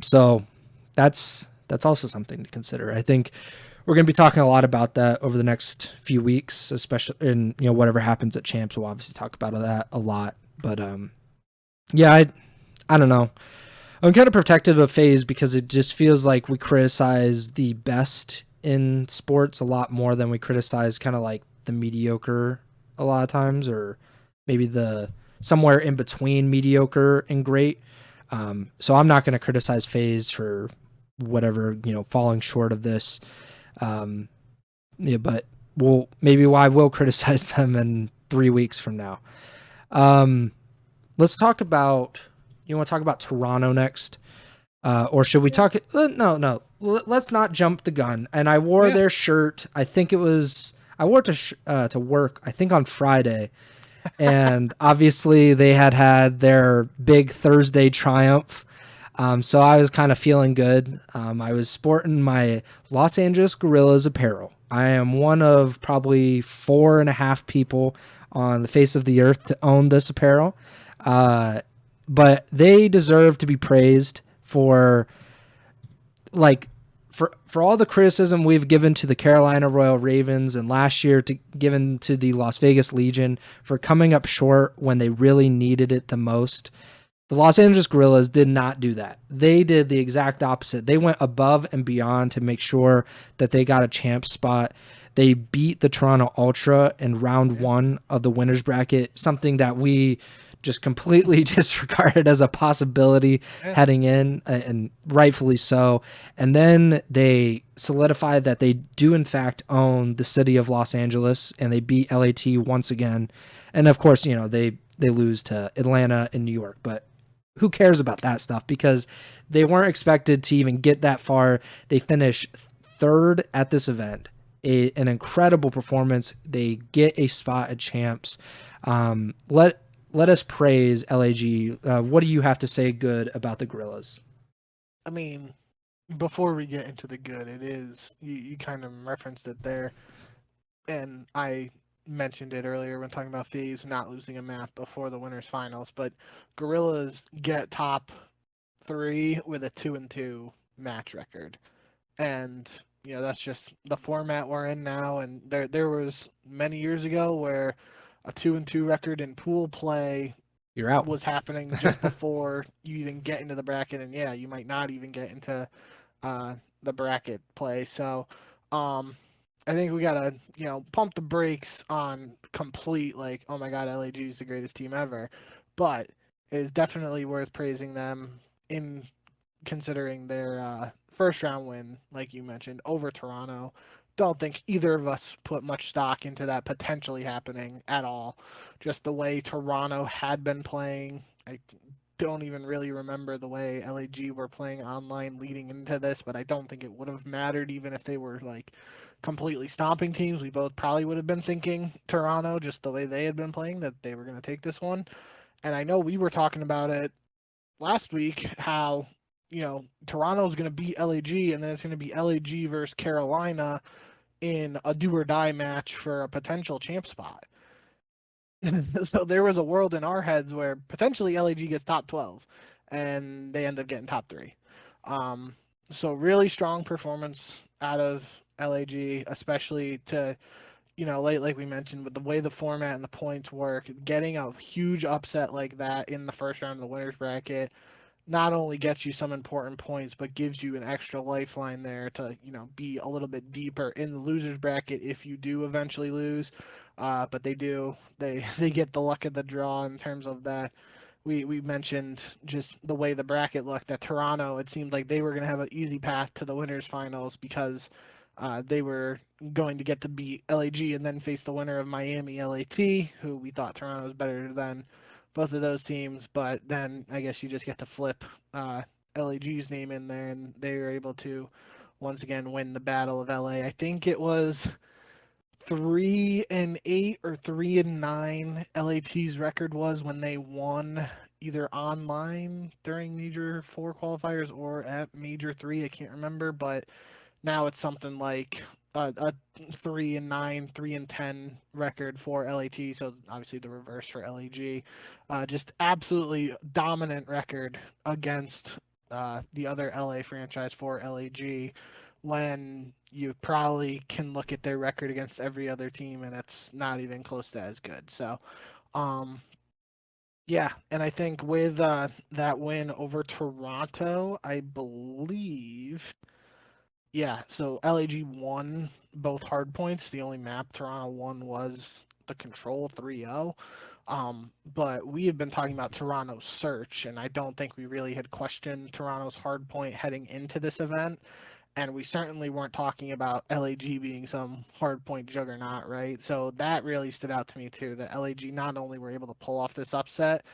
S1: So that's also something to consider. I think we're going to be talking a lot about that over the next few weeks, especially in whatever happens at champs. We'll obviously talk about that a lot. But I don't know. I'm kind of protective of FaZe because it just feels like we criticize the best in sports a lot more than we criticize kind of like the mediocre a lot of times, or maybe the somewhere in between mediocre and great. So I'm not going to criticize FaZe for whatever, falling short of this. But I will criticize them in 3 weeks from now. Let's talk about, you want to talk about Toronto next? Or should we talk? No. Let's not jump the gun. And I wore their shirt. I think I wore it to work, I think on Friday. And obviously they had their big Thursday triumph. So I was kind of feeling good. I was sporting my Los Angeles Gorillas apparel. I am one of probably 4.5 people on the face of the earth to own this apparel. But they deserve to be praised for, like, for all the criticism we've given to the Carolina Royal Ravens and last year given to the Las Vegas Legion for coming up short when they really needed it the most, the Los Angeles Guerrillas did not do that. They did the exact opposite. They went above and beyond to make sure that they got a champ spot. They beat the Toronto Ultra in round one of the winners bracket, something that we just completely disregarded as a possibility heading in, and rightfully so. And then they solidified that they do in fact own the city of Los Angeles, and they beat LAT once again. And of course, they lose to Atlanta and New York, but who cares about that stuff, because they weren't expected to even get that far. They finished third at this event. An incredible performance. They get a spot at champs. Let us praise LAG. What do you have to say good about the Guerrillas?
S2: I mean, before we get into the good, it is, you kind of referenced it there, and I mentioned it earlier when talking about FaZe not losing a map before the winners finals, but Guerrillas get top 3 with a 2-2 match record. And that's just the format we're in now, and there was many years ago where a 2-2 record in pool play
S1: you're out
S2: was happening just before you even get into the bracket, and you might not even get into the bracket play. So I think we gotta pump the brakes on complete, like, oh my god, LAG is the greatest team ever, but it is definitely worth praising them in considering their first round win, like you mentioned, over Toronto. Don't think either of us put much stock into that potentially happening at all. Just the way Toronto had been playing, I don't even really remember the way LAG were playing online leading into this, but I don't think it would have mattered even if they were like completely stomping teams. We both probably would have been thinking Toronto, just the way they had been playing, that they were going to take this one. And I know we were talking about it last week, how Toronto's going to beat LAG, and then it's going to be LAG versus Carolina in a do or die match for a potential champ spot. So there was a world in our heads where potentially LAG gets top 12 and they end up getting top 3. So really strong performance out of LAG, especially to, like we mentioned, with the way the format and the points work, getting a huge upset like that in the first round of the winners bracket not only gets you some important points, but gives you an extra lifeline there to, be a little bit deeper in the losers bracket if you do eventually lose. But they do. They get the luck of the draw in terms of that. We mentioned just the way the bracket looked at Toronto. It seemed like they were going to have an easy path to the winners finals because they were going to get to beat LAG and then face the winner of Miami LAT, who we thought Toronto was better than both of those teams. But then I guess you just get to flip LAG's name in there, and they were able to once again win the Battle of LA. I think it was 3-8 or 3-9 LAT's record was when they won either online during Major 4 qualifiers or at Major 3. I can't remember, but now it's something like a 3-9, 3-10 record for LAT. So obviously the reverse for LAG. Just absolutely dominant record against the other LA franchise for LAG, when you probably can look at their record against every other team and it's not even close to as good. So yeah, and I think with that win over Toronto, I believe, so LAG won both hard points. The only map Toronto won was the Control 3-0. But we have been talking about Toronto's search, and I don't think we really had questioned Toronto's hard point heading into this event. And we certainly weren't talking about LAG being some hard point juggernaut, right? So that really stood out to me too, that LAG not only were able to pull off this upset.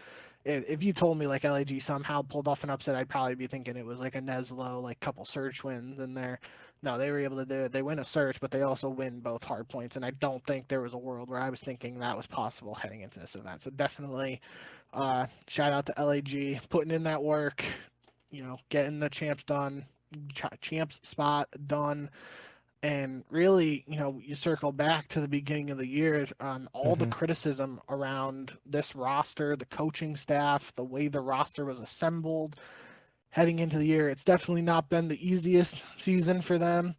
S2: If you told me like LAG somehow pulled off an upset, I'd probably be thinking it was like a Neslo, like couple search wins in there. No, they were able to do it. They win a search, but they also win both hard points. And I don't think there was a world where I was thinking that was possible heading into this event. So definitely shout out to LAG putting in that work, getting the champs spot done. And really, you circle back to the beginning of the year on all the criticism around this roster, the coaching staff, the way the roster was assembled. heading into the year. It's definitely not been the easiest season for them,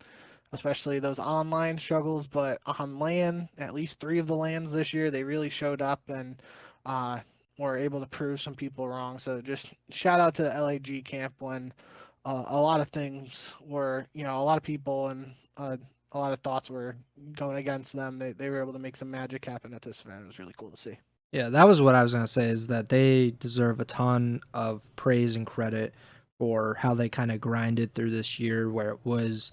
S2: especially those online struggles. But on LAN, at least 3 of the LANs this year, they really showed up and were able to prove some people wrong. So just shout out to the LAG camp when a lot of things were, a lot of people and a lot of thoughts were going against them. They were able to make some magic happen at this event. It was really cool to see.
S1: Yeah, that was what I was going to say, is that they deserve a ton of praise and credit for how they kind of grinded through this year, where it was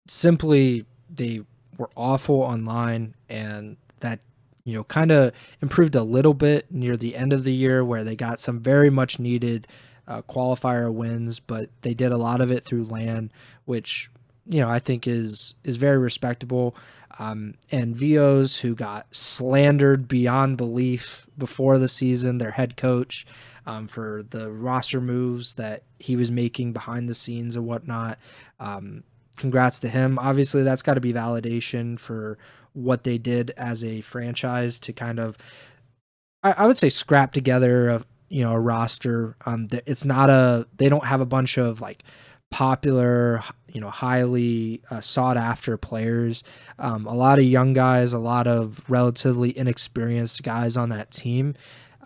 S1: simply they were awful online, and that kind of improved a little bit near the end of the year, where they got some very much needed qualifier wins, but they did a lot of it through LAN, which I think is very respectable. And Vios, who got slandered beyond belief before the season, their head coach, for the roster moves that he was making behind the scenes and whatnot. Congrats to him. Obviously, that's got to be validation for what they did as a franchise to kind of, I would say, scrap together a roster. It's not they don't have a bunch of like popular, highly sought after players. A lot of young guys, a lot of relatively inexperienced guys on that team.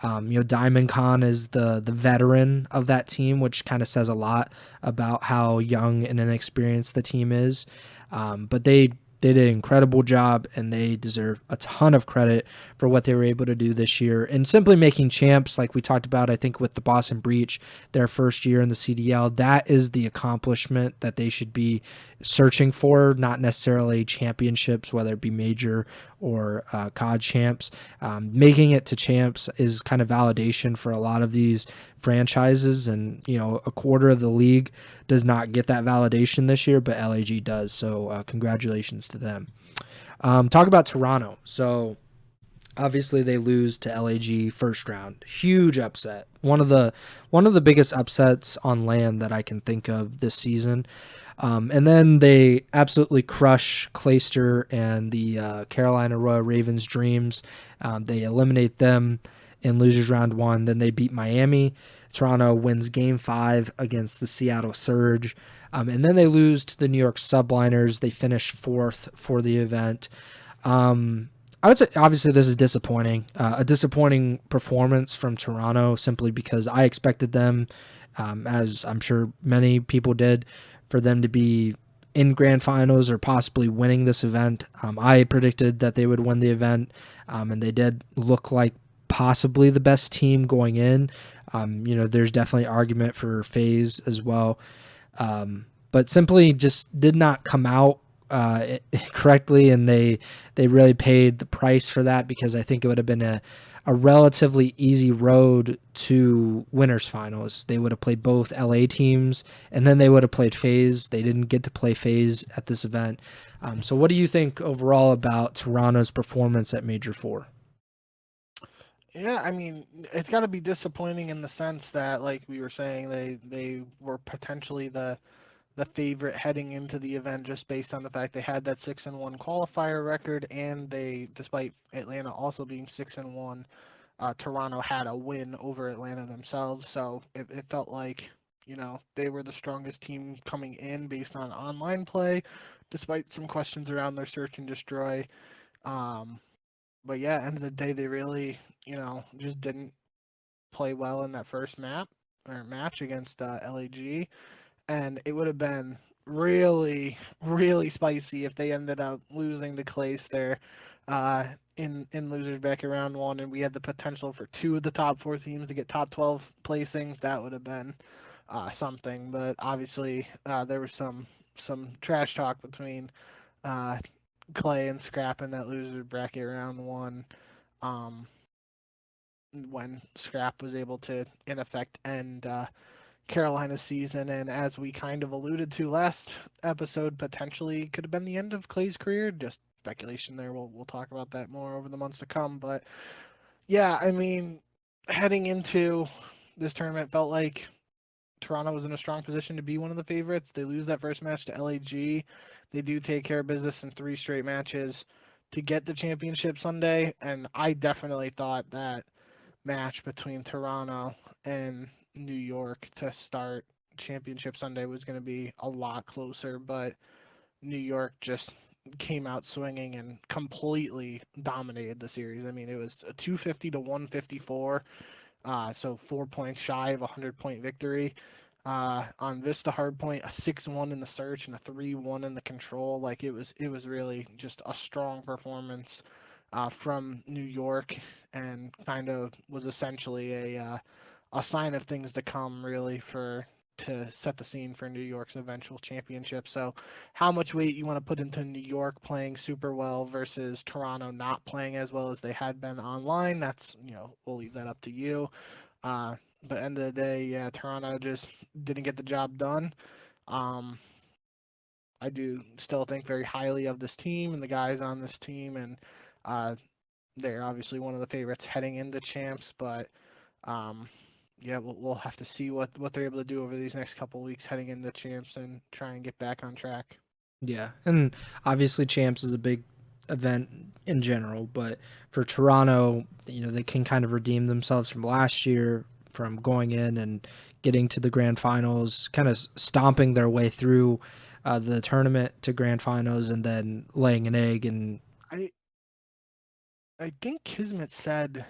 S1: Diamond Khan is the veteran of that team, which kind of says a lot about how young and inexperienced the team is. But they did an incredible job, and they deserve a ton of credit for what they were able to do this year. And simply making champs, like we talked about, I think, with the Boston Breach, their first year in the CDL, that is the accomplishment that they should be searching for, not necessarily championships, whether it be major or COD champs. Making it to champs is kind of validation for a lot of these franchises, and a quarter of the league does not get that validation this year, but LAG does. So congratulations to them. Talk about Toronto. So obviously they lose to LAG first round. Huge upset. One of the biggest upsets on LAN that I can think of this season. And then they absolutely crush Clayster and the Carolina Royal Ravens Dreams. They eliminate them in losers round 1. Then they beat Miami. Toronto wins game 5 against the Seattle Surge. And then they lose to the New York Subliners. They finish 4th for the event. I would say obviously this is disappointing. A disappointing performance from Toronto, simply because I expected them, as I'm sure many people did, for them to be in grand finals or possibly winning this event. I predicted that they would win the event, and they did look like possibly the best team going in. There's definitely argument for FaZe as well, but simply just did not come out correctly, and they really paid the price for that, because I think it would have been a relatively easy road to winners finals. They would have played both LA teams, and then they would have played FaZe. They didn't get to play FaZe at this event. So what do you think overall about Toronto's performance at Major 4?
S2: Yeah, I mean, it's got to be disappointing in the sense that, like we were saying, they were potentially the favorite heading into the event, just based on the fact they had that 6-1 qualifier record, and they, despite Atlanta also being 6-1, Toronto had a win over Atlanta themselves. So it felt like they were the strongest team coming in based on online play, despite some questions around their search and destroy. But yeah, end of the day, they really just didn't play well in that first match against LAG. And it would have been really, really spicy if they ended up losing to Clayster in losers back around 1, and we had the potential for 2 of the top 4 teams to get top 12 placings. That would have been something. But obviously, there was some trash talk between Clay and Scrap in that loser bracket round 1. When Scrap was able to, in effect, end Carolina's season, and as we kind of alluded to last episode, potentially could have been the end of Clay's career. Just speculation there. We'll talk about that more over the months to come. But yeah, I mean, heading into this tournament, felt like Toronto was in a strong position to be one of the favorites. They lose that first match to LAG. They do take care of business in 3 straight matches to get the championship Sunday, and I definitely thought that match between Toronto and New York to start championship Sunday was going to be a lot closer, but New York just came out swinging and completely dominated the series. I mean, it was a 250 to 154, so 4 points shy of a 100-point victory. On Vista Hardpoint, a 6-1 in the search and a 3-1 in the control. Like it was really just a strong performance from New York, and kind of was essentially a sign of things to come, really, to set the scene for New York's eventual championship. So how much weight you want to put into New York playing super well versus Toronto not playing as well as they had been online, that's, we'll leave that up to you. But end of the day, yeah, Toronto just didn't get the job done. I do still think very highly of this team and the guys on this team, and they're obviously one of the favorites heading into champs, but yeah, we'll have to see what they're able to do over these next couple of weeks heading into champs and try and get back on track.
S1: Yeah, and obviously champs is a big event in general, but for Toronto, they can kind of redeem themselves from last year, from going in and getting to the grand finals, kind of stomping their way through the tournament to grand finals, and then laying an egg. And
S2: I think Kismet said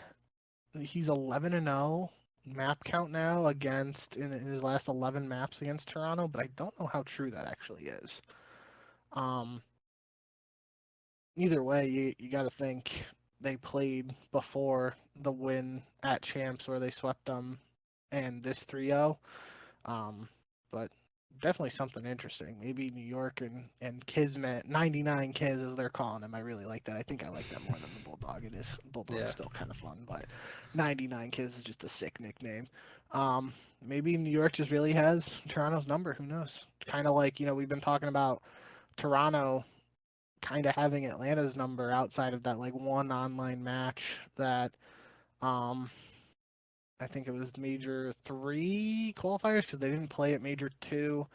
S2: he's 11-0 map count now against in his last 11 maps against Toronto, but I don't know how true that actually is. Either way, you got to think they played before the win at champs where they swept them, and this 3-0. But definitely something interesting. Maybe New York and Kismet, 99 Kiz as they're calling him. I really like that. I think I like that more than the Bulldog. Bulldog's still kind of fun, but 99 Kiz is just a sick nickname. Maybe New York just really has Toronto's number. Who knows? Kind of like, we've been talking about Toronto kind of having Atlanta's number outside of that like one online match that I think it was Major 3 qualifiers, because they didn't play at Major 2.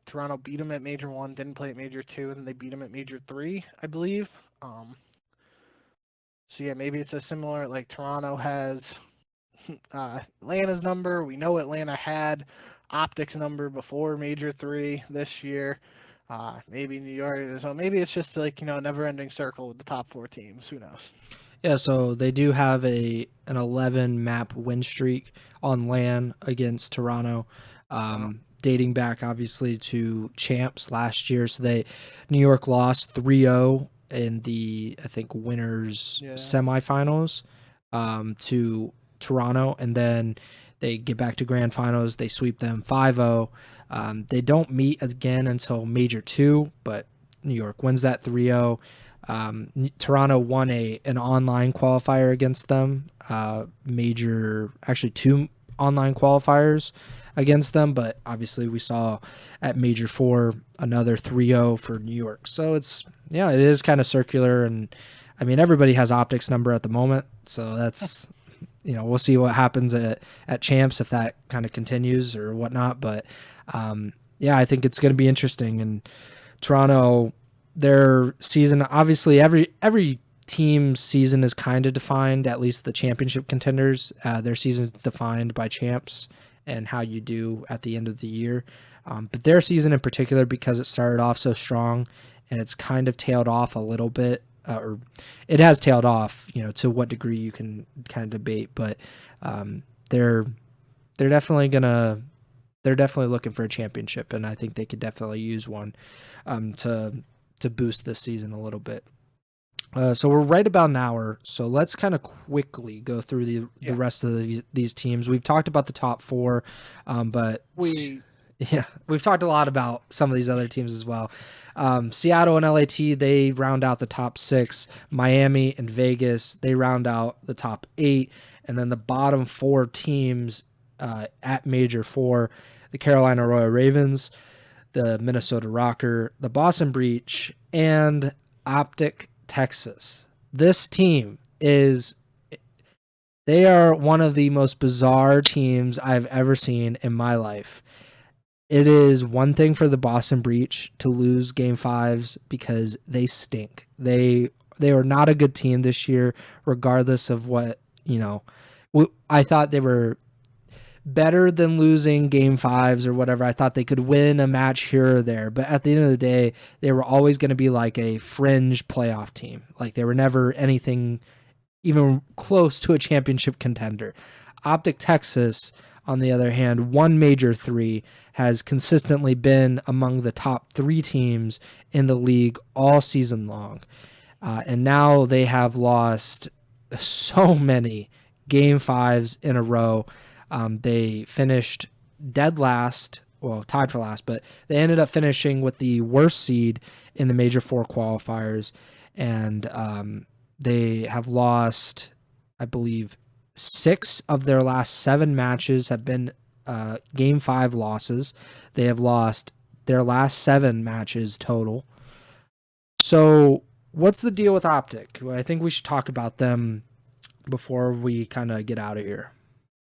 S2: Toronto beat them at Major 1, didn't play at Major 2, and then they beat them at Major 3, I believe. So yeah, maybe it's a similar, like Toronto has Atlanta's number. We know Atlanta had OpTic's number before Major 3 this year. Maybe New York, so maybe it's just like, a never-ending circle with the top 4 teams. Who knows?
S1: Yeah, so they do have an 11 map win streak on LAN against Toronto, dating back obviously to champs last year. So New York lost 3-0 in the, I think, winners semifinals to Toronto, and then they get back to grand finals. They sweep them 5-0. They don't meet again until Major 2, but New York wins that 3-0. Toronto won an online qualifier against them, actually 2 online qualifiers against them, but obviously we saw at Major 4 another 3-0 for New York. So it is kind of circular, and I mean, everybody has OpTic's number at the moment, so that's we'll see what happens at champs, if that kind of continues or whatnot, but I think it's going to be interesting. And Toronto, their season, obviously every team's season is kind of defined, at least the championship contenders. Their season is defined by champs and how you do at the end of the year. But their season in particular, because it started off so strong and it's kind of tailed off a little bit, or it has tailed off, to what degree you can kind of debate, but they're definitely looking for a championship, and I think they could definitely use one to boost this season a little bit. So we're right about an hour, so let's kind of quickly go through the rest of these teams. We've talked about the top 4, but we've talked a lot about some of these other teams as well. Seattle and LAT, they round out the top 6. Miami and Vegas, they round out the top 8. And then the bottom 4 teams at Major 4, the Carolina Royal Ravens, the Minnesota Rocker, the Boston Breach, and OpTic Texas. This team they are one of the most bizarre teams I've ever seen in my life. It is one thing for the Boston Breach to lose game 5s because they stink. They are not a good team this year, regardless of what, I thought they were better than losing game fives or whatever. I thought they could win a match here or there, but at the end of the day, they were always going to be like a fringe playoff team. Like they were never anything even close to a championship contender. OpTic Texas, on the other hand, one major three, has consistently been among the top three teams in the league all season long. And now they have lost so many game fives in a row. They finished dead last, well, tied for last, but they ended up finishing with the worst seed in the Major Four qualifiers. And they have lost, I believe, 6 of their last 7 matches have been game 5 losses. They have lost their last 7 matches total. So what's the deal with OpTic? I think we should talk about them before we kind of get out of here.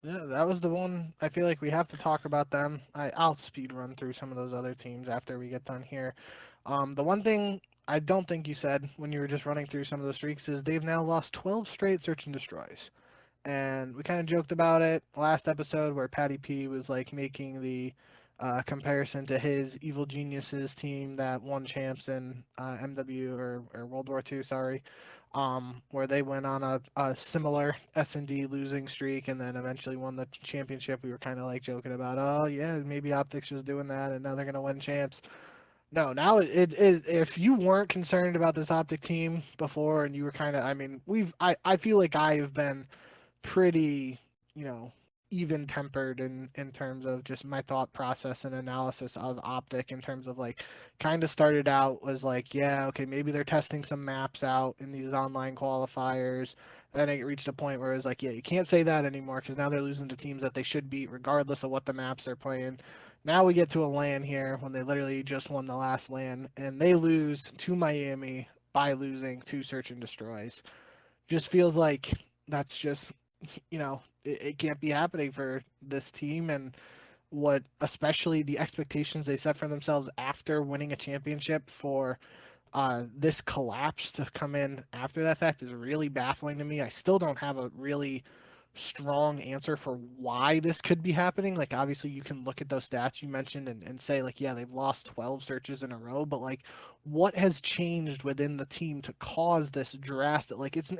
S2: Yeah, that was the one. I feel like we have to talk about them. I'll speed run through some of those other teams after we get done here. The one thing I don't think you said when you were just running through some of the streaks is they've now lost 12 straight search and destroys. And we kind of joked about it last episode where Patty P was like making the comparison to his Evil Geniuses team that won champs in MW or World War II, sorry, where they went on a similar S&D losing streak and then eventually won the championship. We were kind of like joking about, oh yeah, maybe OpTic's was doing that and now they're gonna win champs. No, now it is. If you weren't concerned about this OpTic team before, and you were kind of, I mean, I feel like I have been pretty, even tempered in terms of just my thought process and analysis of OpTic in terms of like kind of started out was like, yeah, okay, maybe they're testing some maps out in these online qualifiers. And then it reached a point where it was like, yeah, you can't say that anymore because now they're losing to teams that they should beat regardless of what the maps they're playing. Now we get to a LAN here when they literally just won the last LAN and they lose to Miami by losing 2 search and destroys. Just feels like that's just it can't be happening for this team and what especially the expectations they set for themselves after winning a championship for this collapse to come in after that fact is really baffling to me. I still don't have a really strong answer for why this could be happening. Like obviously you can look at those stats you mentioned and say like, yeah, they've lost 12 searches in a row, but like what has changed within the team to cause this drastic, like it's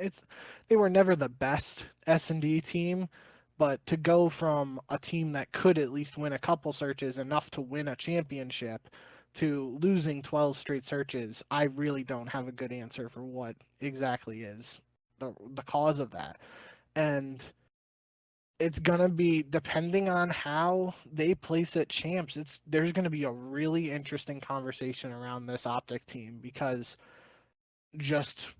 S2: they were never the best S&D team, but to go from a team that could at least win a couple searches enough to win a championship to losing 12 straight searches, I really don't have a good answer for what exactly is the cause of that. And it's gonna be depending on how they place at champs. There's gonna be a really interesting conversation around this OpTic team because just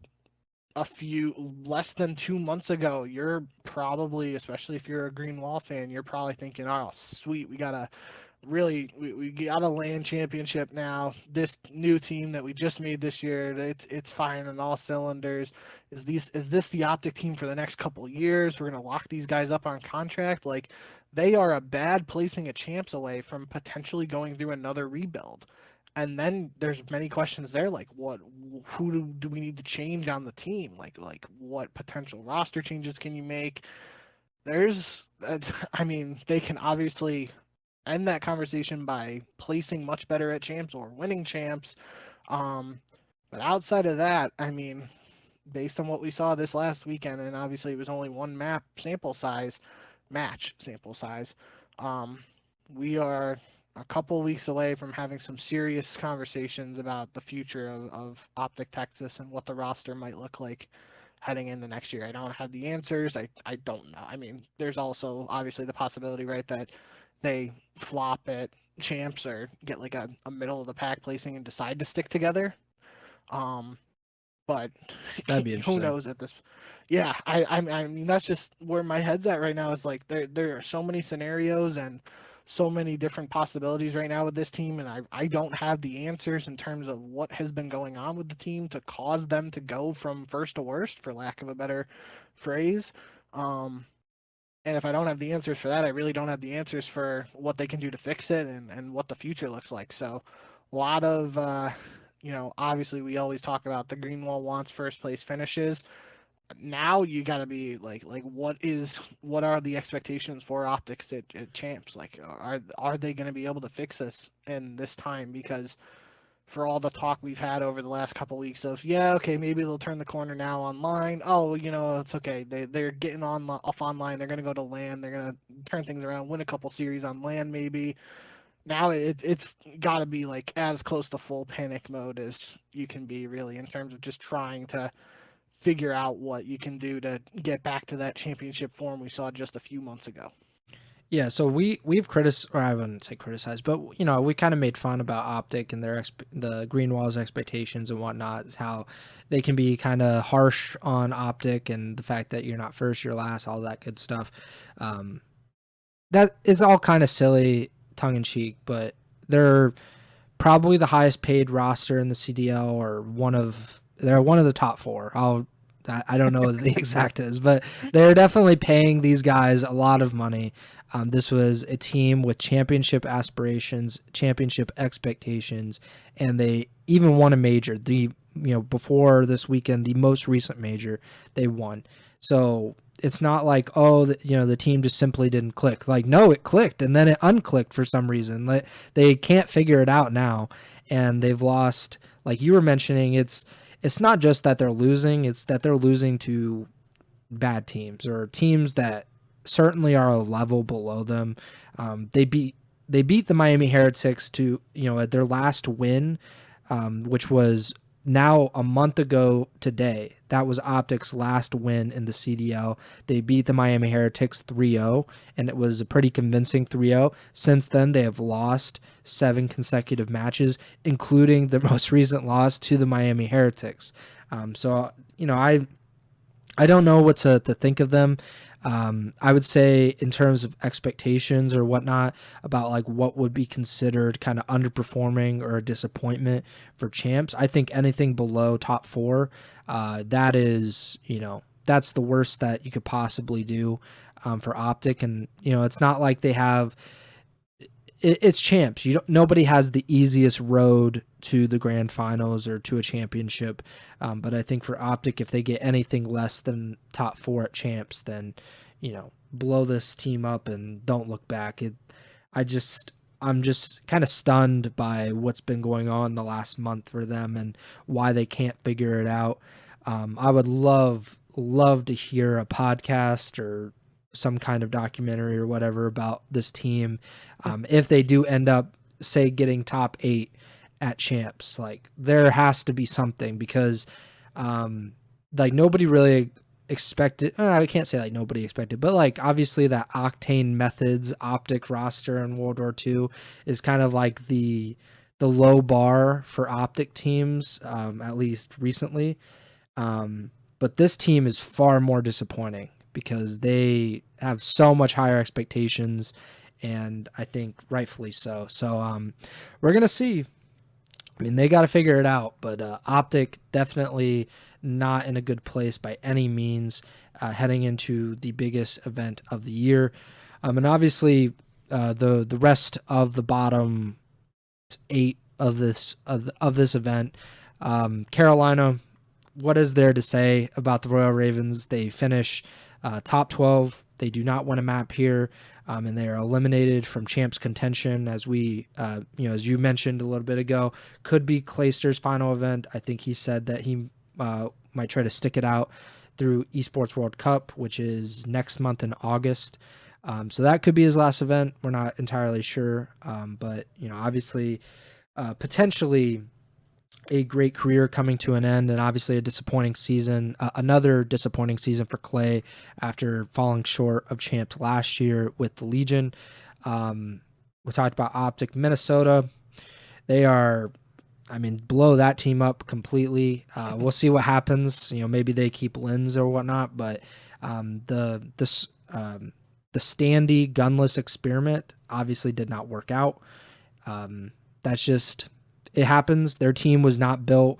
S2: a few less than 2 months ago, you're probably, especially if you're a Green Wall fan, you're probably thinking, "Oh, sweet, we got a LAN championship now. This new team that we just made this year, it's firing on all cylinders. Is this the OpTic team for the next couple of years? We're gonna lock these guys up on contract. Like they are a bad placing of champs away from potentially going through another rebuild. And then there's many questions there, like who do we need to change on the team? Like what potential roster changes can you make? There's, I mean, they can obviously end that conversation by placing much better at champs or winning champs. But outside of that, I mean, based on what we saw this last weekend, and obviously it was only one match sample size, we are a couple weeks away from having some serious conversations about the future of OpTic Texas and what the roster might look like heading into next year. I don't have the answers. I don't know. I mean, there's also obviously the possibility, right, that they flop at champs or get like a middle of the pack placing and decide to stick together. But
S1: That'd be
S2: who
S1: interesting.
S2: knows at this? Yeah, I mean that's just where my head's at right now. Is like there are so many scenarios and so many different possibilities right now with this team, and I don't have the answers in terms of what has been going on with the team to cause them to go from first to worst, for lack of a better phrase. And if I don't have the answers for that, I really don't have the answers for what they can do to fix it and what the future looks like. So a lot of, obviously we always talk about the Green Wall wants first place finishes. now you got to be like what are the expectations for optics at champs? Like are they going to be able to fix this in this time? Because for all the talk we've had over the last couple of weeks of okay, maybe they'll turn the corner now online. Oh, it's okay. They're getting off online. They're going to go to LAN. They're going to turn things around, win a couple series on LAN maybe. Now it's got to be like as close to full panic mode as you can be, really, in terms of just trying to figure out what you can do to get back to that championship form we saw just a few months ago.
S1: Yeah, so we've criticized, or I wouldn't say criticized, but we kind of made fun about OpTic and the Greenwall's expectations and whatnot, how they can be kind of harsh on OpTic and the fact that you're not first, you're last, all that good stuff. That it's all kind of silly, tongue in cheek, but they're probably the highest paid roster in the CDL, or they're one of the top four. I don't know what the exact is, but they're definitely paying these guys a lot of money. This was a team with championship aspirations, championship expectations, and they even won a major. Before this weekend, the most recent major they won. So it's not like, the team just simply didn't click. Like, no, it clicked and then it unclicked for some reason. They can't figure it out now, and they've lost. Like you were mentioning, it's not just that they're losing, it's that they're losing to bad teams, or teams that certainly are a level below them. They beat the Miami Heretics to, at their last win, which was now a month ago today. That was OpTic's last win in the CDL. They beat the Miami Heretics 3-0, and it was a pretty convincing 3-0. Since then, they have lost 7 consecutive matches, including the most recent loss to the Miami Heretics. So, I don't know what to think of them. I would say in terms of expectations or whatnot about like what would be considered kind of underperforming or a disappointment for champs, I think anything below top 4, that is, that's the worst that you could possibly do for OpTic. And, it's not like they have, it's champs. Nobody has the easiest road to the grand finals or to a championship. But I think for OpTic, if they get anything less than top 4 at champs, then, blow this team up and don't look back. I'm just kind of stunned by what's been going on the last month for them and why they can't figure it out. I would love to hear a podcast or some kind of documentary or whatever about this team. If they do end up, say, getting top 8 at champs, like there has to be something, because like nobody really expected, I can't say like nobody expected, but like obviously that Octane Methods OpTic roster in World War II is kind of like the low bar for OpTic teams, at least recently. But this team is far more disappointing because they have so much higher expectations, and I think rightfully so. So we're going to see. I mean, they got to figure it out, but OpTic definitely not in a good place by any means, heading into the biggest event of the year. And obviously the rest of the bottom 8 of this event, Carolina, what is there to say about the Royal Ravens? They finish top 12. They do not win a map here, and they are eliminated from champs contention, as we, as you mentioned a little bit ago, could be Clayster's final event. I think he said that he might try to stick it out through Esports World Cup, which is next month in August. So that could be his last event. We're not entirely sure, but obviously, potentially a great career coming to an end, and obviously a disappointing season, another disappointing season for Clay after falling short of champs last year with the Legion. We talked about OpTic Minnesota. They are, blow that team up completely. We'll see what happens. Maybe they keep Lins or whatnot, but the standee gunless experiment obviously did not work out. That's just, it happens. Their team was not built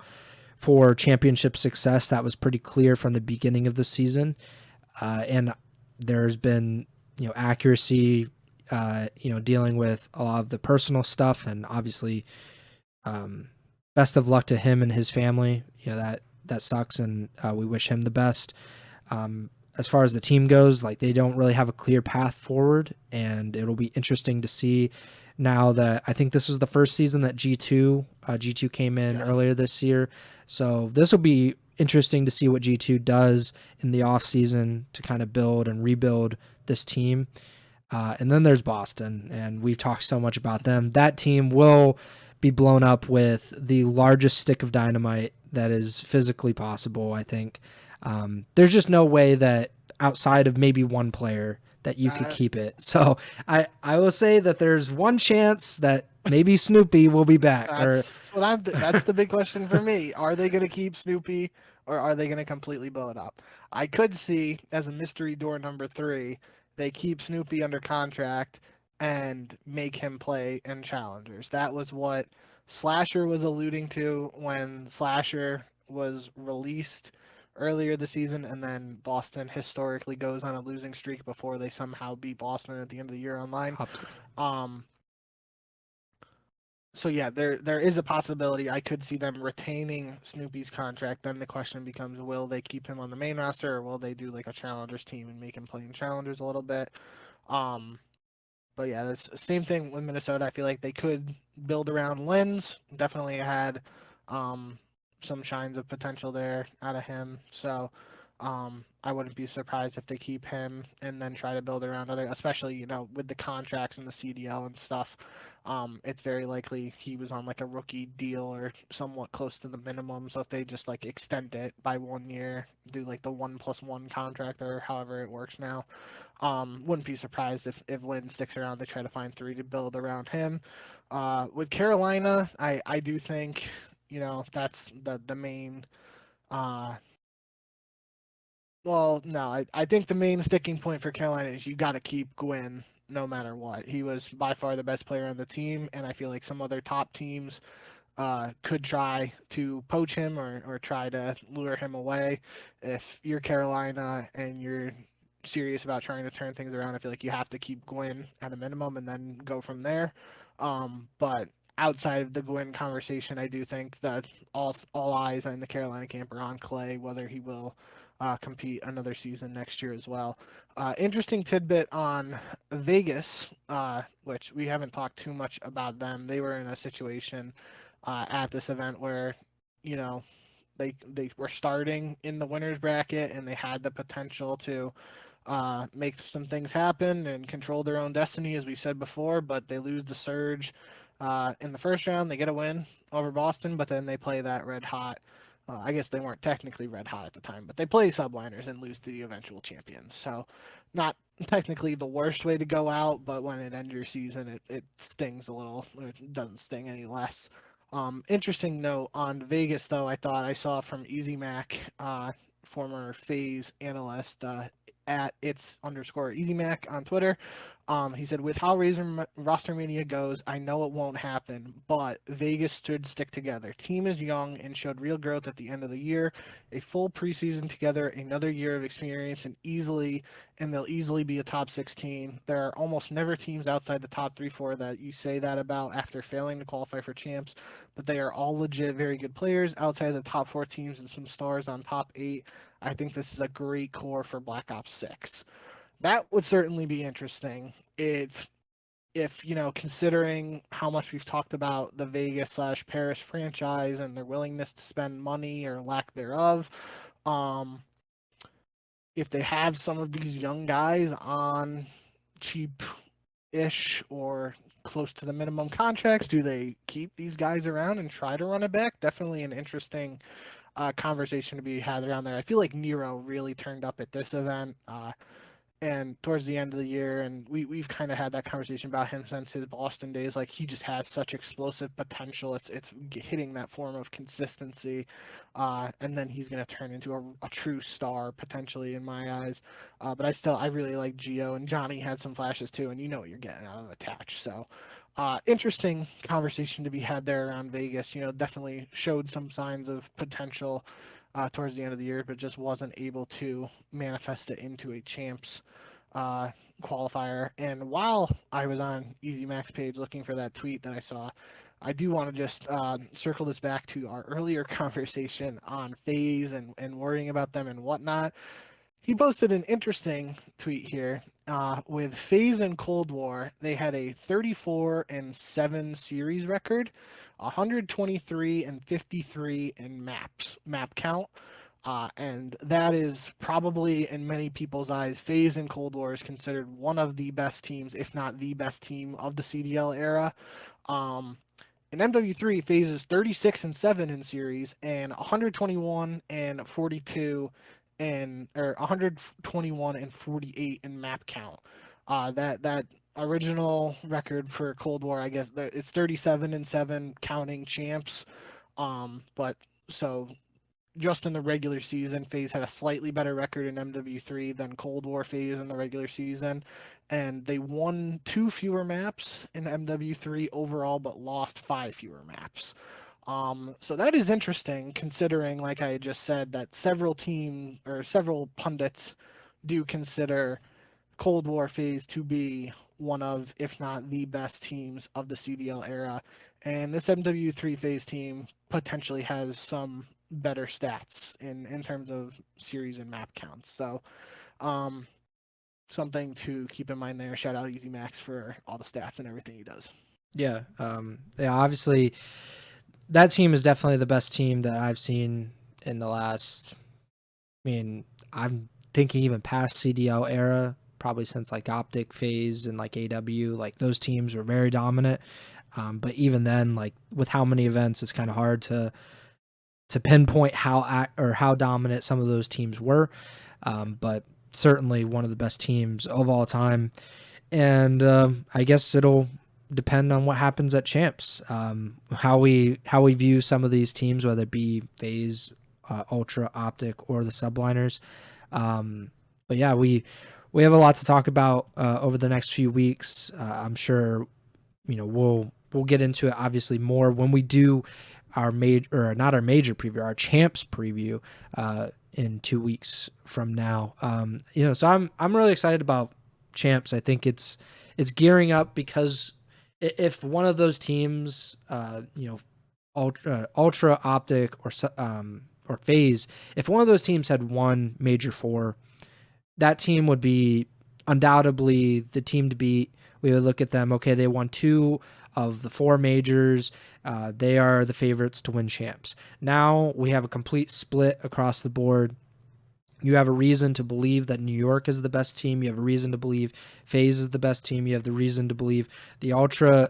S1: for championship success. That was pretty clear from the beginning of the season. And there's been, accuracy, dealing with a lot of the personal stuff, and obviously, best of luck to him and his family. That sucks, and we wish him the best. As far as the team goes, like they don't really have a clear path forward, and it'll be interesting to see now that I think this was the first season that G2 came in earlier this year. So this will be interesting to see what G2 does in the off season to kind of build and rebuild this team. And then there's Boston, and we've talked so much about them. That team will be blown up with the largest stick of dynamite that is physically possible, I think. There's just no way that outside of maybe one player that you could keep it. So I will say that there's one chance that maybe Snoopy will be back.
S2: That's the big question for me. Are they going to keep Snoopy, or are they going to completely blow it up? I could see as a mystery door number 3, they keep Snoopy under contract and make him play in challengers. That was what Slasher was alluding to when Slasher was released earlier this season, and then Boston historically goes on a losing streak before they somehow beat Boston at the end of the year online. So yeah, there is a possibility I could see them retaining Snoopy's contract. Then the question becomes, will they keep him on the main roster, or will they do like a challengers team and make him play in challengers a little bit? But yeah, that's the same thing with Minnesota. I feel like they could build around Lens. Definitely had some shines of potential there out of him. So I wouldn't be surprised if they keep him and then try to build around other, especially, with the contracts and the CDL and stuff. It's very likely he was on like a rookie deal or somewhat close to the minimum. So if they just like extend it by 1 year, do like the 1+1 contract or however it works now, wouldn't be surprised if Lynn sticks around. They try to find 3 to build around him. With Carolina, I do think, that's the main. Well, no, I think the main sticking point for Carolina is you got to keep Gwynn no matter what. He was by far the best player on the team, and I feel like some other top teams could try to poach him or try to lure him away. If you're Carolina and you're serious about trying to turn things around, I feel like you have to keep Gwynn at a minimum and then go from there. But outside of the Gwynn conversation, I do think that all eyes in the Carolina camp are on Clay, whether he will compete another season next year as well. Interesting tidbit on Vegas, which we haven't talked too much about them. They were in a situation at this event where, they were starting in the winners bracket and they had the potential to make some things happen and control their own destiny, as we said before, but they lose the Surge in the first round. They get a win over Boston, but then they play that red hot. I guess they weren't technically red hot at the time, but they play Subliners and lose to the eventual champions. So not technically the worst way to go out, but when it ends your season, it stings a little. It doesn't sting any less. Interesting note on Vegas, though, I thought I saw from Easy Mac, former FaZe analyst, at its_EasyMac on Twitter. He said, with how roster mania goes, I know it won't happen, but Vegas should stick together. Team is young and showed real growth at the end of the year. A full preseason together, another year of experience, and they'll easily be a top 16. There are almost never teams outside the top 3-4 that you say that about after failing to qualify for champs, but they are all legit very good players outside the top 4 teams and some stars on top 8. I think this is a great core for Black Ops 6. That would certainly be interesting if considering how much we've talked about the Vegas/Paris franchise and their willingness to spend money or lack thereof. If they have some of these young guys on cheap-ish or close to the minimum contracts, do they keep these guys around and try to run it back? Definitely an interesting conversation to be had around there. I feel like Nero really turned up at this event and towards the end of the year, and we've kind of had that conversation about him since his Boston days. Like, he just has such explosive potential. It's hitting that form of consistency, and then he's going to turn into a true star potentially in my eyes. But I really like Gio, and Johnny had some flashes too, and you know what you're getting out of Attach. So interesting conversation to be had there around Vegas. Definitely showed some signs of potential towards the end of the year, but just wasn't able to manifest it into a champs qualifier. And while I was on Easy Mac's page looking for that tweet that I saw, I do want to just circle this back to our earlier conversation on FaZe and worrying about them and whatnot. he posted an interesting tweet here. With FaZe and Cold War, they had a 34-7 series record, 123-53 in map count. And that is probably, in many people's eyes, FaZe and Cold War is considered one of the best teams, if not the best team of the CDL era. Um, in MW3, FaZe is 36-7 in series and 121-42 and or 121-48 in map count. That original record for Cold War, I guess it's 37-7 counting champs. But so just in the regular season, FaZe had a slightly better record in MW3 than Cold War FaZe in the regular season, and they won 2 fewer maps in MW3 overall, but lost 5 fewer maps. So that is interesting, considering, like I just said, that several pundits do consider Cold War FaZe to be one of, if not the best teams of the CDL era. And this MW3 FaZe team potentially has some better stats in terms of series and map counts. So um, something to keep in mind there. Shout out Easy Max for all the stats and everything he does.
S1: Yeah. Yeah. Obviously, that team is definitely the best team that I've seen in the last. I mean, I'm thinking even past CDL era, probably since like OpTic FaZe and like AW, like those teams were very dominant. But even then, like with how many events, it's kind of hard to pinpoint how dominant some of those teams were. But certainly one of the best teams of all time. And I guess it'll depend on what happens at champs. How we view some of these teams, whether it be FaZe, Ultra, OpTic, or the Subliners. But yeah, we have a lot to talk about over the next few weeks. I'm sure we'll get into it obviously more when we do our major, or not our major preview, our champs preview in 2 weeks from now. So I'm really excited about champs. I think it's gearing up, because if one of those teams, Ultra, OpTic, or FaZe, if one of those teams had won Major 4, that team would be undoubtedly the team to beat. We would look at them, okay, they won 2 of the 4 majors. They are the favorites to win champs. Now we have a complete split across the board. You have a reason to believe that New York is the best team. You have a reason to believe FaZe is the best team. You have the reason to believe the Ultra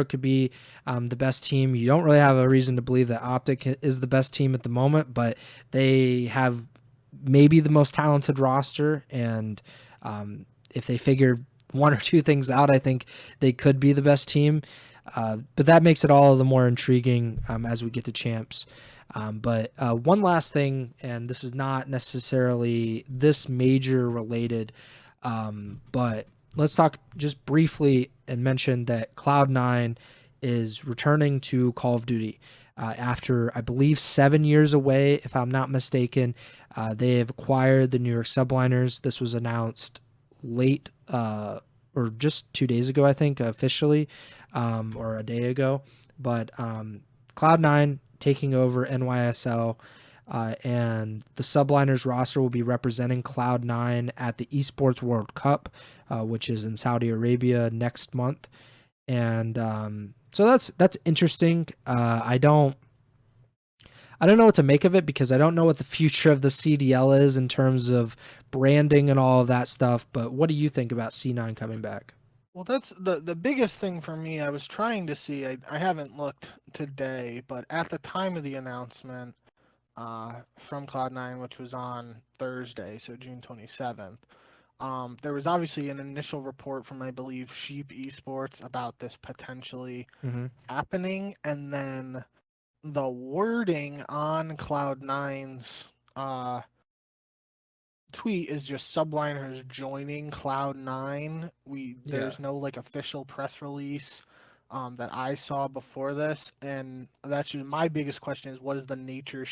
S1: could be the best team. You don't really have a reason to believe that OpTic is the best team at the moment, but they have maybe the most talented roster. And if they figure 1 or 2 things out, I think they could be the best team. But that makes it all the more intriguing as we get to champs. But one last thing, and this is not necessarily this major related, but let's talk just briefly and mention that Cloud9 is returning to Call of Duty after, I believe, 7 years away, if I'm not mistaken. They have acquired the New York Subliners. This was announced late or just 2 days ago, I think, officially, or a day ago. But Cloud9 taking over NYSL, and the Subliners roster will be representing Cloud9 at the Esports World Cup, which is in Saudi Arabia next month. And so that's interesting. I don't know what to make of it, because I don't know what the future of the CDL is in terms of branding and all of that stuff. But what do you think about C9 coming back?
S2: Well, that's the biggest thing for me. I was trying to see. I haven't looked today, but at the time of the announcement from Cloud9, which was on Thursday, so June 27th, there was obviously an initial report from, I believe, Sheep Esports about this potentially happening, and then the wording on Cloud9's tweet is just Subliners joining Cloud9. There's no like official press release that I saw before this, and that's just my biggest question is, what is the nature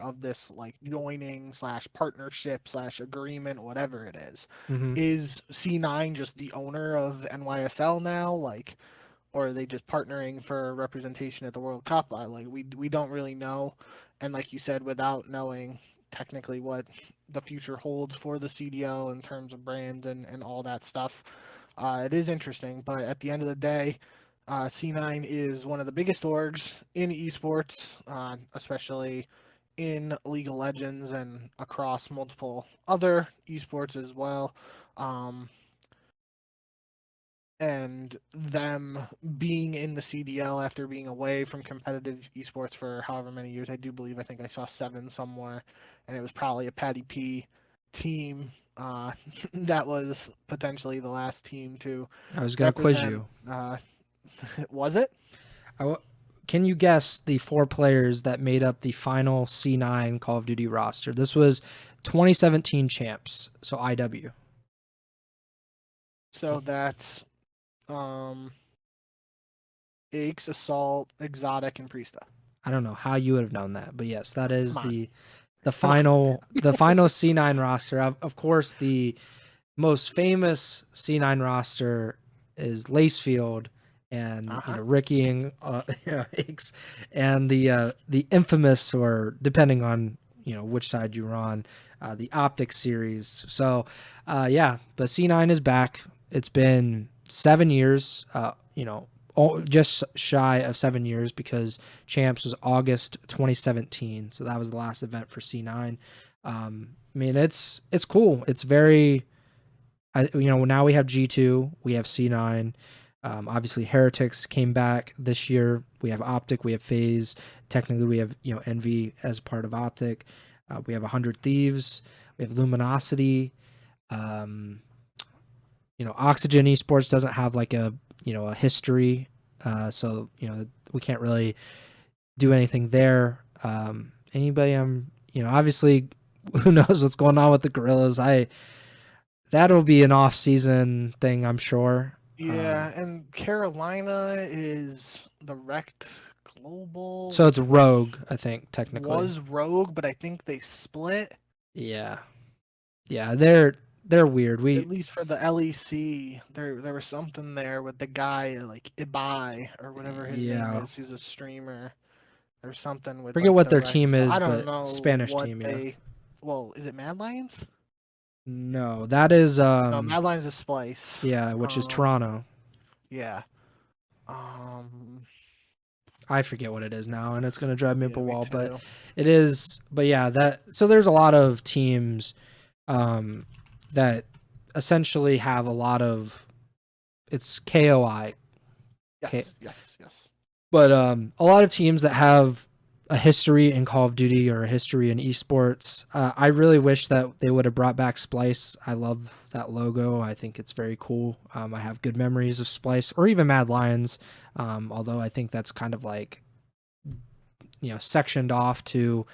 S2: of this, like, joining slash partnership slash agreement, whatever it is. Is C9 just the owner of NYSL now, like, or are they just partnering for representation at the World Cup? We don't really know, and like you said, without knowing technically what the future holds for the CDL in terms of brands and all that stuff. It is interesting, but at the end of the day, C9 is one of the biggest orgs in esports, especially in League of Legends and across multiple other esports as well. And them being in the CDL after being away from competitive esports for however many years, I think I saw 7 somewhere, and it was probably a Patty P team. That was potentially the last team to
S1: I was going to quiz you.
S2: Was it?
S1: Can you guess the 4 players that made up the final C9 Call of Duty roster? This was 2017 champs, so IW.
S2: So that's Aches, Assault, Exotic, and Priesta.
S1: I don't know how you would have known that, but yes, that is the final C9 roster. Of course, the most famous C9 roster is Lacefield and Ricky and Aches, and the infamous, or depending on which side you're on, the OpTic series. So but C9 is back. It's been 7 years, just shy of 7 years, because Champs was August 2017. So that was the last event for C9. I mean, it's cool. It's very, now we have G2, we have C9. Obviously, Heretics came back this year. We have OpTic, we have FaZe. Technically, we have Envy as part of OpTic. We have 100 Thieves. We have Luminosity. Oxygen Esports doesn't have like a history, so we can't really do anything there. Anybody obviously, who knows what's going on with the Gorillas? That'll be an off-season thing, I'm sure.
S2: Yeah, and Carolina is the Rect Global.
S1: So it's Rogue, I think, technically.
S2: Was Rogue, but I think they split.
S1: Yeah, they're weird.
S2: At least for the LEC, there was something there with the guy like Ibai or whatever his name is, who's a streamer. There's something with.
S1: Forget what their team is, but Spanish team.
S2: Well, is it Mad Lions?
S1: No, that is
S2: no, Mad Lions is Splice.
S1: Yeah, which is Toronto.
S2: Yeah.
S1: I forget what it is now, and it's gonna drive me up a wall, but it is. But yeah, so there's a lot of teams that essentially have a lot of, it's KOI.
S2: Yes.
S1: But a lot of teams that have a history in Call of Duty or a history in esports. I really wish that they would have brought back Splice. I love that logo. I think it's very cool. I have good memories of Splice, or even Mad Lions, although I think that's kind of like, sectioned off to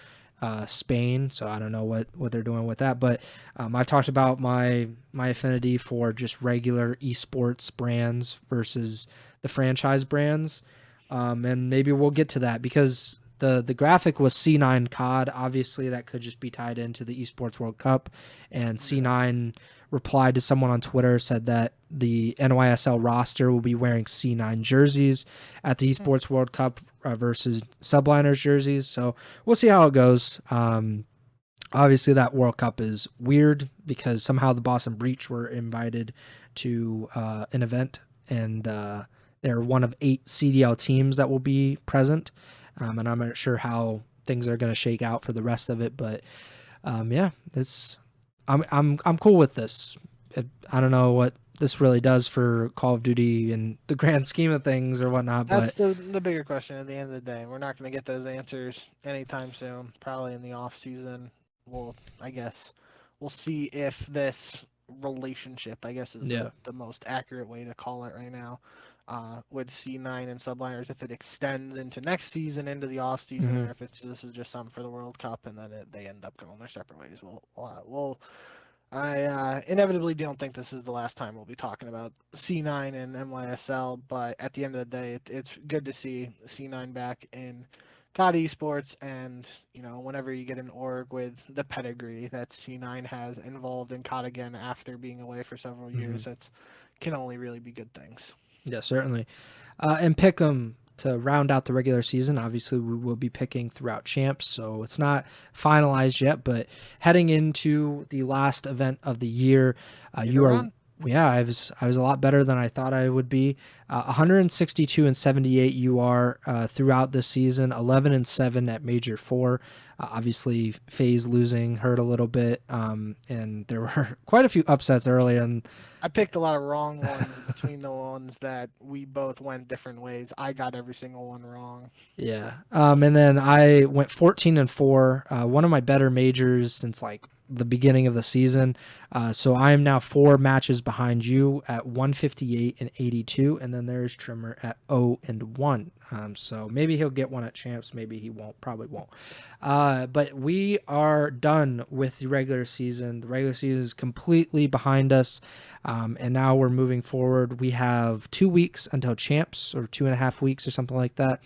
S1: Spain, so I don't know what they're doing with that. But I talked about my affinity for just regular esports brands versus the franchise brands, and maybe we'll get to that, because the graphic was C9 COD. Obviously, that could just be tied into the Esports World Cup, and C9 replied to someone on Twitter, said that the NYSL roster will be wearing C9 jerseys at the Esports World Cup versus Subliners jerseys. So we'll see how it goes. Obviously, that World Cup is weird because somehow the Boston Breach were invited to an event, and they're one of 8 CDL teams that will be present. And I'm not sure how things are going to shake out for the rest of it, but I'm cool with this. I don't know what this really does for Call of Duty in the grand scheme of things or whatnot.
S2: That's the bigger question at the end of the day. We're not going to get those answers anytime soon. Probably in the off season. We'll see if this relationship, I guess, is the most accurate way to call it right now, with C9 and Subliners, if it extends into next season, into the off season, or if this is just something for the World Cup and then they end up going their separate ways. I inevitably don't think this is the last time we'll be talking about C9 and NYSL, but at the end of the day, it's good to see C9 back in COD esports, and whenever you get an org with the pedigree that C9 has involved in COD again after being away for several years, can only really be good things.
S1: Yeah, certainly. And Pick'em, to round out the regular season. Obviously, we will be picking throughout champs, so it's not finalized yet. But heading into the last event of the year, you are.
S2: Run.
S1: Yeah, I was a lot better than I thought I would be. 162 and 78 you are throughout this season. 11 and 7 at Major 4. Obviously, FaZe losing hurt a little bit, and there were quite a few upsets early. And
S2: I picked a lot of wrong ones between the ones that we both went different ways. I got every single one wrong.
S1: yeah, and then I went 14 and 4. One of my better majors since like the beginning of the season. So I am now 4 matches behind you at 158 and 82, and then there's Trimmer at 0 and 1. So maybe he'll get one at champs, maybe he won't, probably won't. But we are done with the regular season. The regular season is completely behind us, and now we're moving forward. We have 2 weeks until champs, or 2.5 weeks or something like that.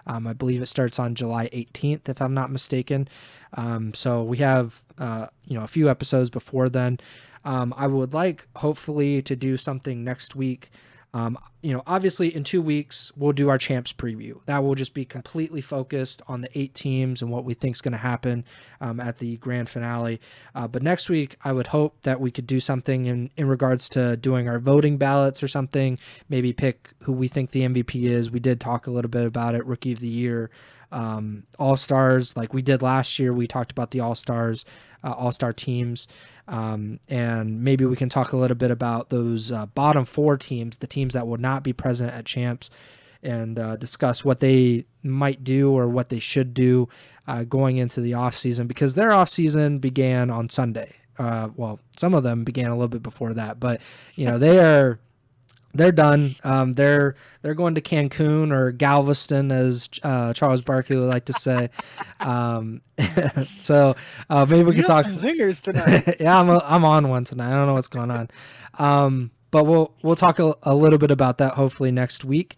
S1: I believe it starts on July 18th, if I'm not mistaken. So we have, a few episodes before then. I would like, hopefully, to do something next week. Obviously in 2 weeks, we'll do our champs preview. That will just be completely focused on the 8 teams and what we think is going to happen at the grand finale. But next week, I would hope that we could do something in regards to doing our voting ballots or something, maybe pick who we think the MVP is. We did talk a little bit about it, Rookie of the Year, All-Stars, like we did last year. We talked about the All-Stars, All-Star teams. And maybe we can talk a little bit about those bottom 4 teams, the teams that will not be present at champs, and discuss what they might do or what they should do going into the off season, because their off season began on Sunday. Well, some of them began a little bit before that, but they're done. They're going to Cancun, or Galveston, as Charles Barkley would like to say. So maybe we could talk
S2: zingers tonight.
S1: Yeah, I'm on one tonight. I don't know what's going on. But we'll talk a little bit about that hopefully next week.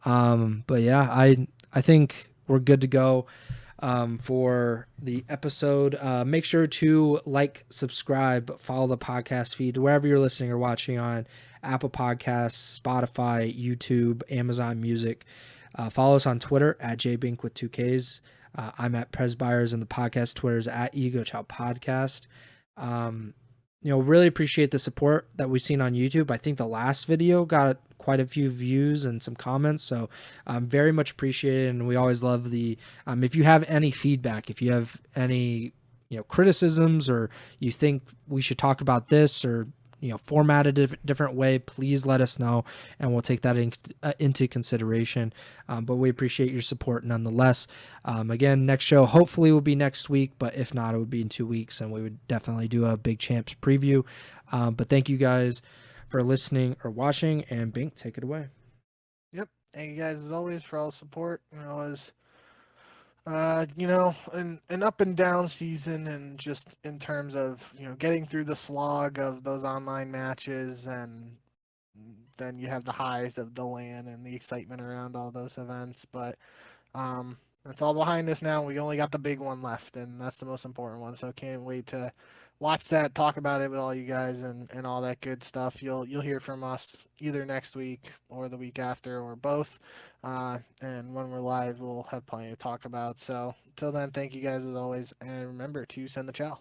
S1: But yeah, I think we're good to go for the episode. Make sure to like, subscribe, follow the podcast feed wherever you're listening or watching on. Apple Podcasts, Spotify, YouTube, Amazon Music. Follow us on Twitter at jbink with 2Ks. I'm at Pres Byers, and the podcast Twitter is at Ego Chall Podcast. Really appreciate the support that we've seen on YouTube. I think the last video got quite a few views and some comments, so very much appreciated. And we always love the if you have any feedback, if you have any criticisms, or you think we should talk about this, or format a different way, please let us know, and we'll take that into consideration. But we appreciate your support nonetheless. Again, next show hopefully will be next week, but if not, it would be in 2 weeks, and we would definitely do a big champs preview. But thank you guys for listening or watching, and Bink, take it away.
S2: Yep. Thank you guys as always for all the support. As an up and down season, and just in terms of getting through the slog of those online matches, and then you have the highs of the LAN and the excitement around all those events. But it's all behind us now. We only got the big one left, and that's the most important one. So can't wait to watch that, talk about it with all you guys, and all that good stuff. You'll hear from us either next week or the week after, or both. And when we're live, we'll have plenty to talk about. So until then, thank you guys as always, and remember to send the chow.